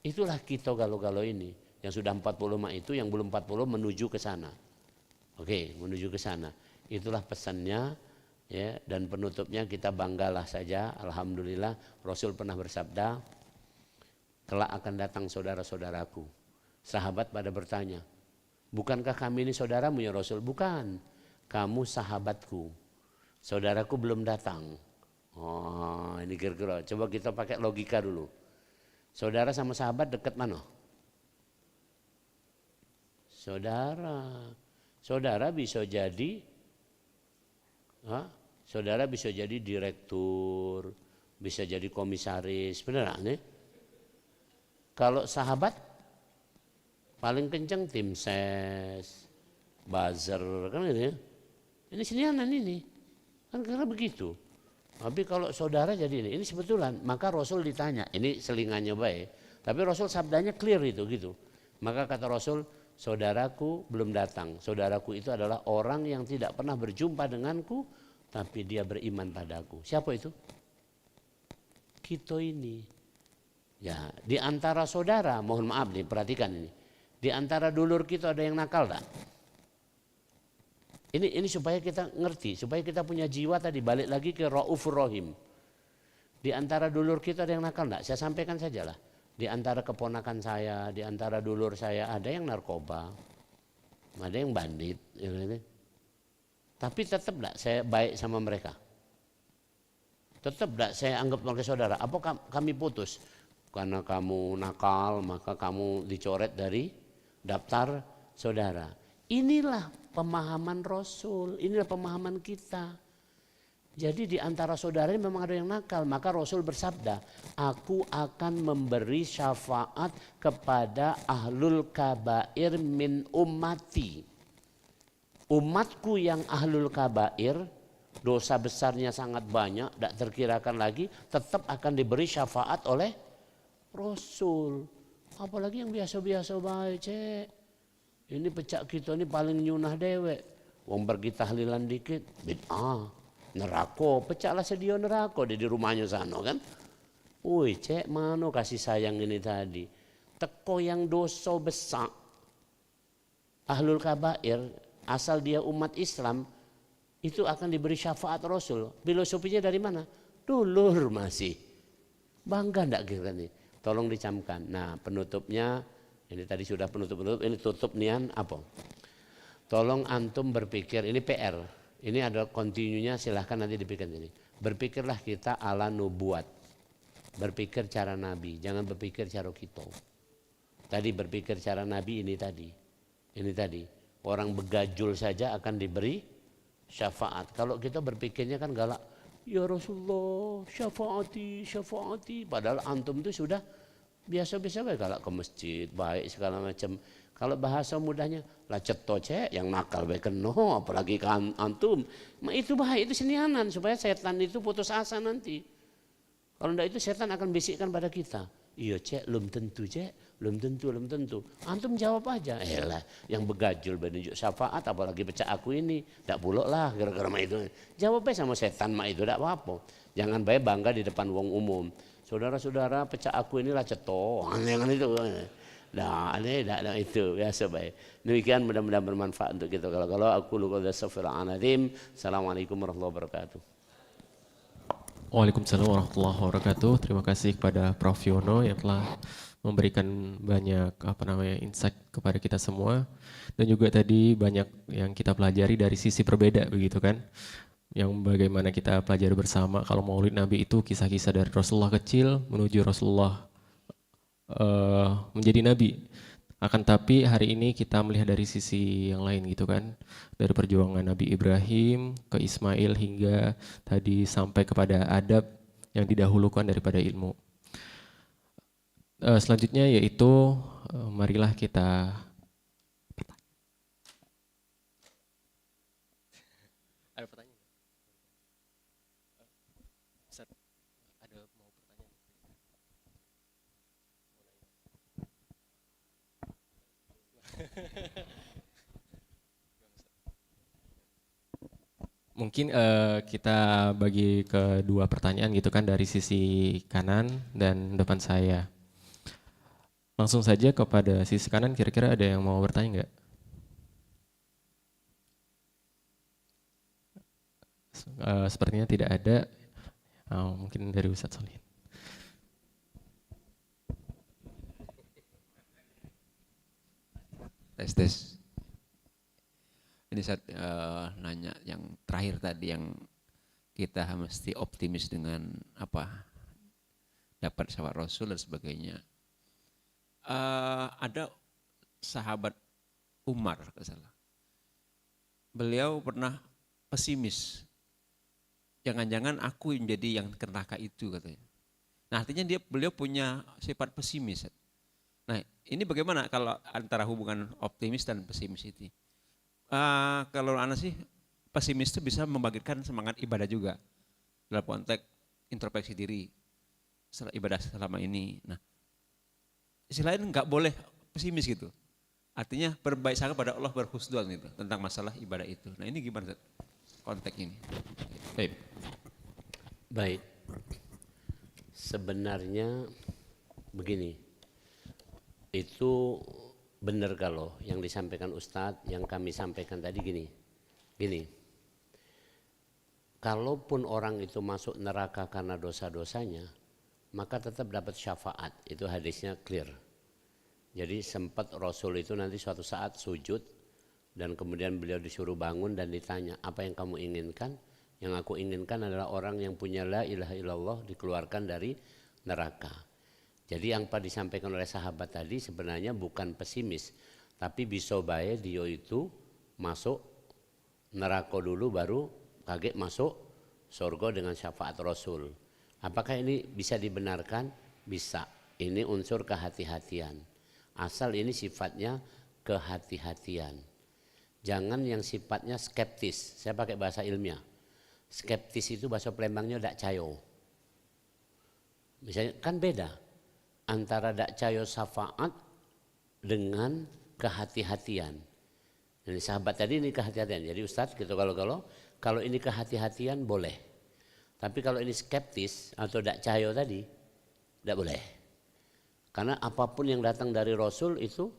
Itulah kita galau-galau ini. Yang sudah 40 mak itu, yang belum 40 menuju ke sana. Oke, menuju ke sana. Itulah pesannya, ya, dan penutupnya kita banggalah saja. Alhamdulillah Rasul pernah bersabda, kelak akan datang saudara-saudaraku. Sahabat pada bertanya, bukankah kami ini saudaramu ya Rasul? Bukan, kamu sahabatku. Saudaraku belum datang. Oh, ini kira-kira. Coba kita pakai logika dulu. Saudara sama sahabat dekat mana? Saudara bisa jadi, saudara bisa jadi direktur, bisa jadi komisaris, benar nih? Kalau sahabat paling kenceng tim ses, buzzer, kan gitu ya? Ini sinianan ini, kan karena begitu. Tapi kalau saudara jadi ini sebetulan, maka Rasul ditanya, ini selingannya baik, tapi Rasul sabdanya clear itu gitu. Maka kata Rasul, saudaraku belum datang. Saudaraku itu adalah orang yang tidak pernah berjumpa denganku, tapi dia beriman padaku. Siapa itu? Kita ini. Ya, di antara saudara, mohon maaf nih, perhatikan ini. Di antara dulur kita ada yang nakal tak? Ini supaya kita ngerti, supaya kita punya jiwa tadi, balik lagi ke Raufur Rahim. Di antara dulur kita ada yang nakal enggak? Saya sampaikan sajalah. Di antara keponakan saya, di antara dulur saya ada yang narkoba, ada yang bandit, gitu. Tapi tetap enggak saya baik sama mereka. Tetap enggak saya anggap mereka saudara. Apa kami putus? Karena kamu nakal, maka kamu dicoret dari daftar saudara. Inilah pemahaman Rasul, inilah pemahaman kita. Jadi di antara saudara ini memang ada yang nakal, maka Rasul bersabda, aku akan memberi syafaat kepada ahlul kabair min ummati. Umatku yang ahlul kabair, dosa besarnya sangat banyak, tidak terkirakan lagi, tetap akan diberi syafaat oleh Rasul. Apalagi yang biasa-biasa baik, cek. Ini pecah kita ini paling nyunah dewek. Wong pergi tahlilan dikit, bid'ah. Nerako, pecahlah sedia nerako di rumahnya sana kan. Woi cek mano kasih sayang ini tadi. Teko yang dosa besar. Ahlul kabair, asal dia umat Islam, itu akan diberi syafaat Rasul. Filosofinya dari mana? Dulur masih. Bangga enggak kira nih? Tolong dicamkan. Nah penutupnya, ini tadi sudah penutup, ini tutup nian apa? Tolong antum berpikir, ini PR. Ini ada kontinunya, silahkan nanti dipikir ini. Berpikirlah kita ala nubuat. Berpikir cara Nabi, jangan berpikir cara kita. Tadi berpikir cara Nabi ini tadi. Ini tadi. Orang begajul saja akan diberi syafaat. Kalau kita berpikirnya kan galak. Ya Rasulullah, syafaati, syafaati. Padahal antum itu sudah biasa-biasa baik, galak ke masjid, baik segala macam. Kalau bahasa mudahnya, lah ceto cek yang nakal baik keno, apalagi kan antum. Itu baik, itu senianan supaya setan itu putus asa nanti. Kalau enggak itu setan akan bisikkan pada kita. Iya cek, belum tentu cek, belum tentu, belum tentu. Antum jawab aja, lah yang begajul benunjuk syafaat, apalagi pecah aku ini, tidak buluk lah gara-gara itu. Jawab aja sama setan mak itu, tidak apa-apa. Jangan baik bangga di depan wong umum. Saudara-saudara pecah aku inilah ceto, jangan itu. Nah, ini tidak itu biasa baik. Demikian mudah-mudahan bermanfaat untuk kita. Kalau aku lupa astagfirullahaladzim. Assalamualaikum warahmatullahi wabarakatuh. Waalaikumsalam warahmatullahi wabarakatuh. Terima kasih kepada Prof. Yono yang telah memberikan banyak insight kepada kita semua, dan juga tadi banyak yang kita pelajari dari sisi berbeda begitu kan. Yang bagaimana kita pelajari bersama kalau Maulid Nabi itu kisah-kisah dari Rasulullah kecil menuju Rasulullah menjadi nabi. Akan tapi hari ini kita melihat dari sisi yang lain gitu kan, dari perjuangan Nabi Ibrahim ke Ismail hingga tadi sampai kepada adab yang didahulukan daripada ilmu. Selanjutnya yaitu marilah kita ada pertanyaan. Mungkin kita bagi ke dua pertanyaan gitu kan, dari sisi kanan dan depan saya. Langsung saja kepada sisi kanan, kira-kira ada yang mau bertanya nggak? Sepertinya tidak ada. Mungkin dari Ustadz Solihin. Tes. Ini saya nanya yang terakhir tadi, yang kita mesti optimis dengan apa, dapat syafaat Rasul dan sebagainya. Ada sahabat Umar, kalau salah. Beliau pernah pesimis. Jangan-jangan aku yang jadi yang ke neraka itu, katanya. Nah artinya beliau punya sifat pesimis. Nah ini bagaimana kalau antara hubungan optimis dan pesimis itu? Kalau anak sih pesimis itu bisa membangkitkan semangat ibadah juga dalam konteks introspeksi diri setelah ibadah selama ini. Nah, selain nggak boleh pesimis gitu. Artinya berbaik sangka pada Allah, berhusnuzon gitu tentang masalah ibadah itu. Nah ini gimana konteks ini? Baik. Sebenarnya begini, itu benar kalau yang disampaikan Ustadz, yang kami sampaikan tadi gini. Kalaupun orang itu masuk neraka karena dosa-dosanya, maka tetap dapat syafaat. Itu hadisnya clear. Jadi sempat Rasul itu nanti suatu saat sujud dan kemudian beliau disuruh bangun dan ditanya, apa yang kamu inginkan? Yang aku inginkan adalah orang yang punya la ilaha illallah dikeluarkan dari neraka. Jadi yang Pak disampaikan oleh sahabat tadi sebenarnya bukan pesimis, tapi bisa bae dia itu masuk neraka dulu baru kaget masuk surga dengan syafaat Rasul. Apakah ini bisa dibenarkan? Bisa. Ini unsur kehati-hatian. Asal ini sifatnya kehati-hatian. Jangan yang sifatnya skeptis. Saya pakai bahasa ilmiah. Skeptis itu bahasa Palembangnya dak cayo. Misalnya kan beda antara dak cayo syafaat dengan kehati-hatian. Jadi sahabat tadi ini kehati-hatian. Jadi Ustadz gitu kalau ini kehati-hatian boleh. Tapi kalau ini skeptis atau dak cayo tadi tidak boleh. Karena apapun yang datang dari Rasul itu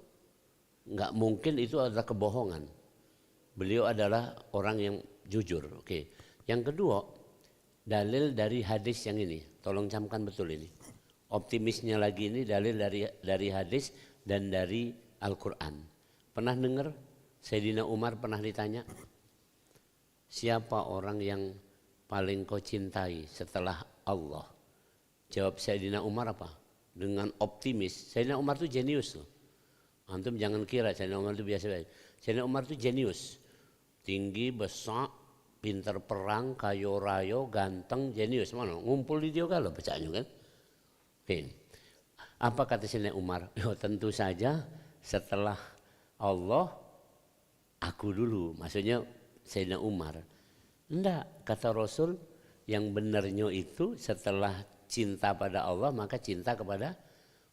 nggak mungkin itu adalah kebohongan. Beliau adalah orang yang jujur. Oke. Yang kedua, dalil dari hadis yang ini. Tolong camkan betul ini. Optimisnya lagi ini dalil dari hadis dan dari Al-Quran. Pernah dengar Sayyidina Umar pernah ditanya, siapa orang yang paling kau cintai setelah Allah? Jawab Sayyidina Umar apa? Dengan optimis. Sayyidina Umar itu jenius loh. Antum jangan kira Sayyidina Umar itu biasa-biasa. Sayyidina Umar itu jenius. Tinggi, besar, pinter perang, kayo rayo, ganteng, jenius. Mana? Ngumpul di dia kalau bacaannya kan. Oke. Apa kata Sayyidina Umar? Oh, tentu saja setelah Allah aku dulu. Maksudnya Sayyidina Umar. Enggak, kata Rasul yang benarnya itu setelah cinta pada Allah maka cinta kepada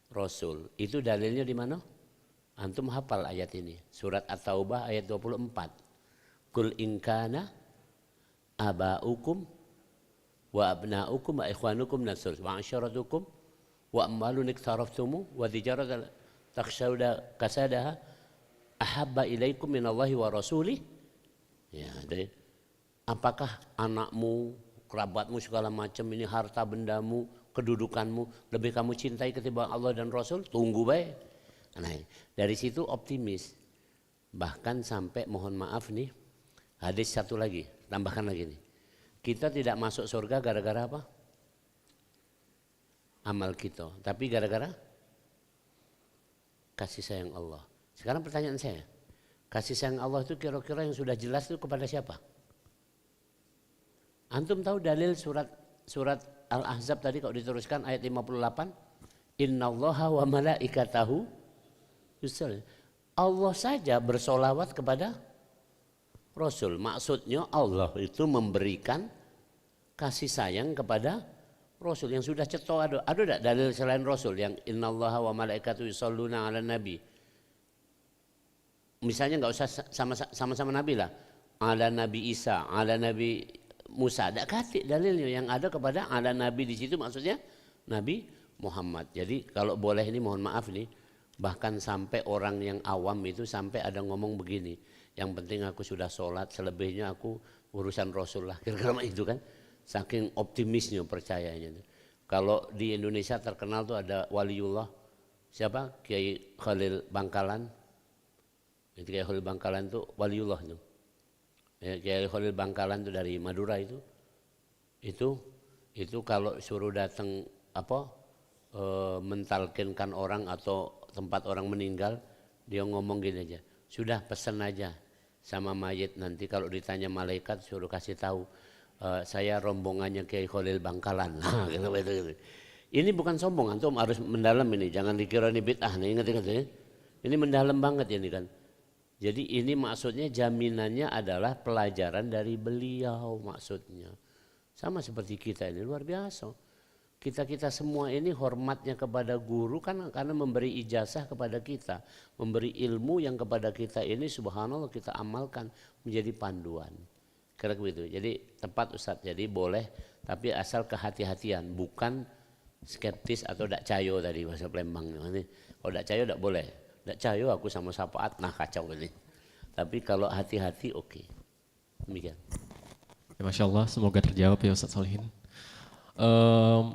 Rasul. Itu dalilnya di mana? Antum hafal ayat ini. Surat At-Taubah ayat 24. Kul in kana aba'ukum wa abna'ukum wa ikhwanukum nasur wa asyaratukum wa amwalun iktaraftumu wa tijaratan takshawna kasadaha ahabba ilaikum minallahi wa rasulih. Ya, jadi apakah anakmu, kerabatmu segala macam ini harta bendamu, kedudukanmu lebih kamu cintai ketimbang Allah dan Rasul? Tunggu baik. Nah, dari situ optimis. Bahkan sampai mohon maaf nih, hadis satu lagi, tambahkan lagi nih. Kita tidak masuk surga gara-gara apa? Amal kita, tapi gara-gara kasih sayang Allah. Sekarang pertanyaan saya, kasih sayang Allah itu kira-kira yang sudah jelas itu kepada siapa? Antum tahu dalil surat Al-Ahzab tadi kalau diteruskan ayat 58? Innallaha wa malaikatahu yusholluna. Allah saja bersolawat kepada Rasul. Maksudnya Allah itu memberikan kasih sayang kepada Rasul yang sudah cetok. Ada tidak dalil selain Rasul yang innallaha wa malaikatahu yusholluna ala nabi? Misalnya nggak usah sama-sama Nabi lah. Ala Nabi Isa, ala Nabi Musa. Tidak katik dalilnya yang ada kepada ala Nabi di situ maksudnya Nabi Muhammad. Jadi kalau boleh ini mohon maaf nih. Bahkan sampai orang yang awam itu sampai ada ngomong begini. Yang penting aku sudah sholat, selebihnya aku urusan Rasul lah. Kira-kira itu kan. Saking optimisnya percayanya. Kalau di Indonesia terkenal tuh ada waliullah. Siapa? Kiai Khalil Bangkalan. Itu Kiai Khalil Bangkalan itu waliullah tuh. Ya, Kiai Khalil Bangkalan itu dari Madura itu. Itu kalau suruh datang mentalkinkan orang atau tempat orang meninggal, dia ngomong gini aja, sudah pesan aja sama mayit nanti kalau ditanya malaikat suruh kasih tahu saya rombongannya Kiai Khalil Bangkalan. Gitu. Ini bukan sombong, antum harus mendalam ini, jangan dikira ini bid'ah nih, ingat ya. Ini mendalam banget ini kan. Jadi ini maksudnya jaminannya adalah pelajaran dari beliau maksudnya. Sama seperti kita ini luar biasa. Kita semua ini hormatnya kepada guru kan karena memberi ijazah kepada kita, memberi ilmu yang kepada kita ini subhanallah kita amalkan menjadi panduan. Kira begitu. Jadi tepat Ustadz. Jadi boleh tapi asal kehati-hatian, bukan skeptis atau dak cayo tadi bahasa Palembang. Kalau dak cayo dak boleh. Dak cayo aku sama syafaat nah kacau ini. Tapi kalau hati-hati oke. Demikian. Ya, Masya Allah, semoga terjawab ya Ustadz Solihin.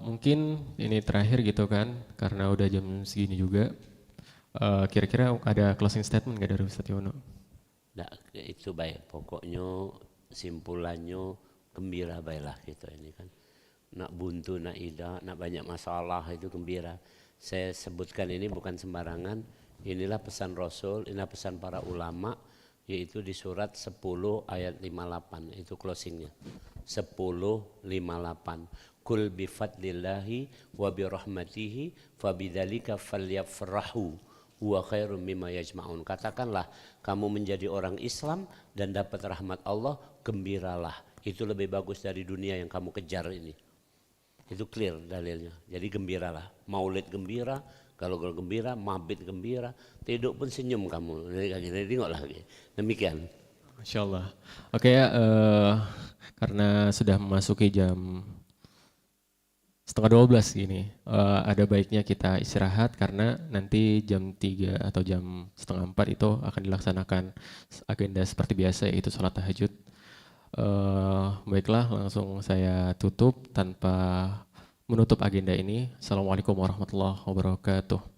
Mungkin ini terakhir gitu kan, karena udah jam segini juga. Kira-kira ada closing statement nggak dari Ustadz Yono? Nah, itu baik. Pokoknya simpulannya gembira baiklah gitu ini kan. Nak buntu, nak ida, nak banyak masalah itu gembira. Saya sebutkan ini bukan sembarangan. Inilah pesan Rasul, inilah pesan para ulama, yaitu di surat 10 ayat 58. Itu closingnya. 10:58. Kul bifadlillahi wa birahmatihi fabidzalika falyafrahu huwa khairum mimma yajma'un. Katakanlah kamu menjadi orang Islam dan dapat rahmat Allah, gembiralah. Itu lebih bagus dari dunia yang kamu kejar ini. Itu clear dalilnya. Jadi gembiralah. Maulid gembira, kalau gembira, mabit gembira, tidur pun senyum kamu. Tengok lagi. Demikian. Masya Allah. Oke ya, karena sudah memasuki jam 11:30 gini, ada baiknya kita istirahat karena nanti jam 3 atau jam 3:30 itu akan dilaksanakan agenda seperti biasa, yaitu sholat tahajud. Baiklah, langsung saya tutup tanpa menutup agenda ini. Assalamualaikum warahmatullahi wabarakatuh.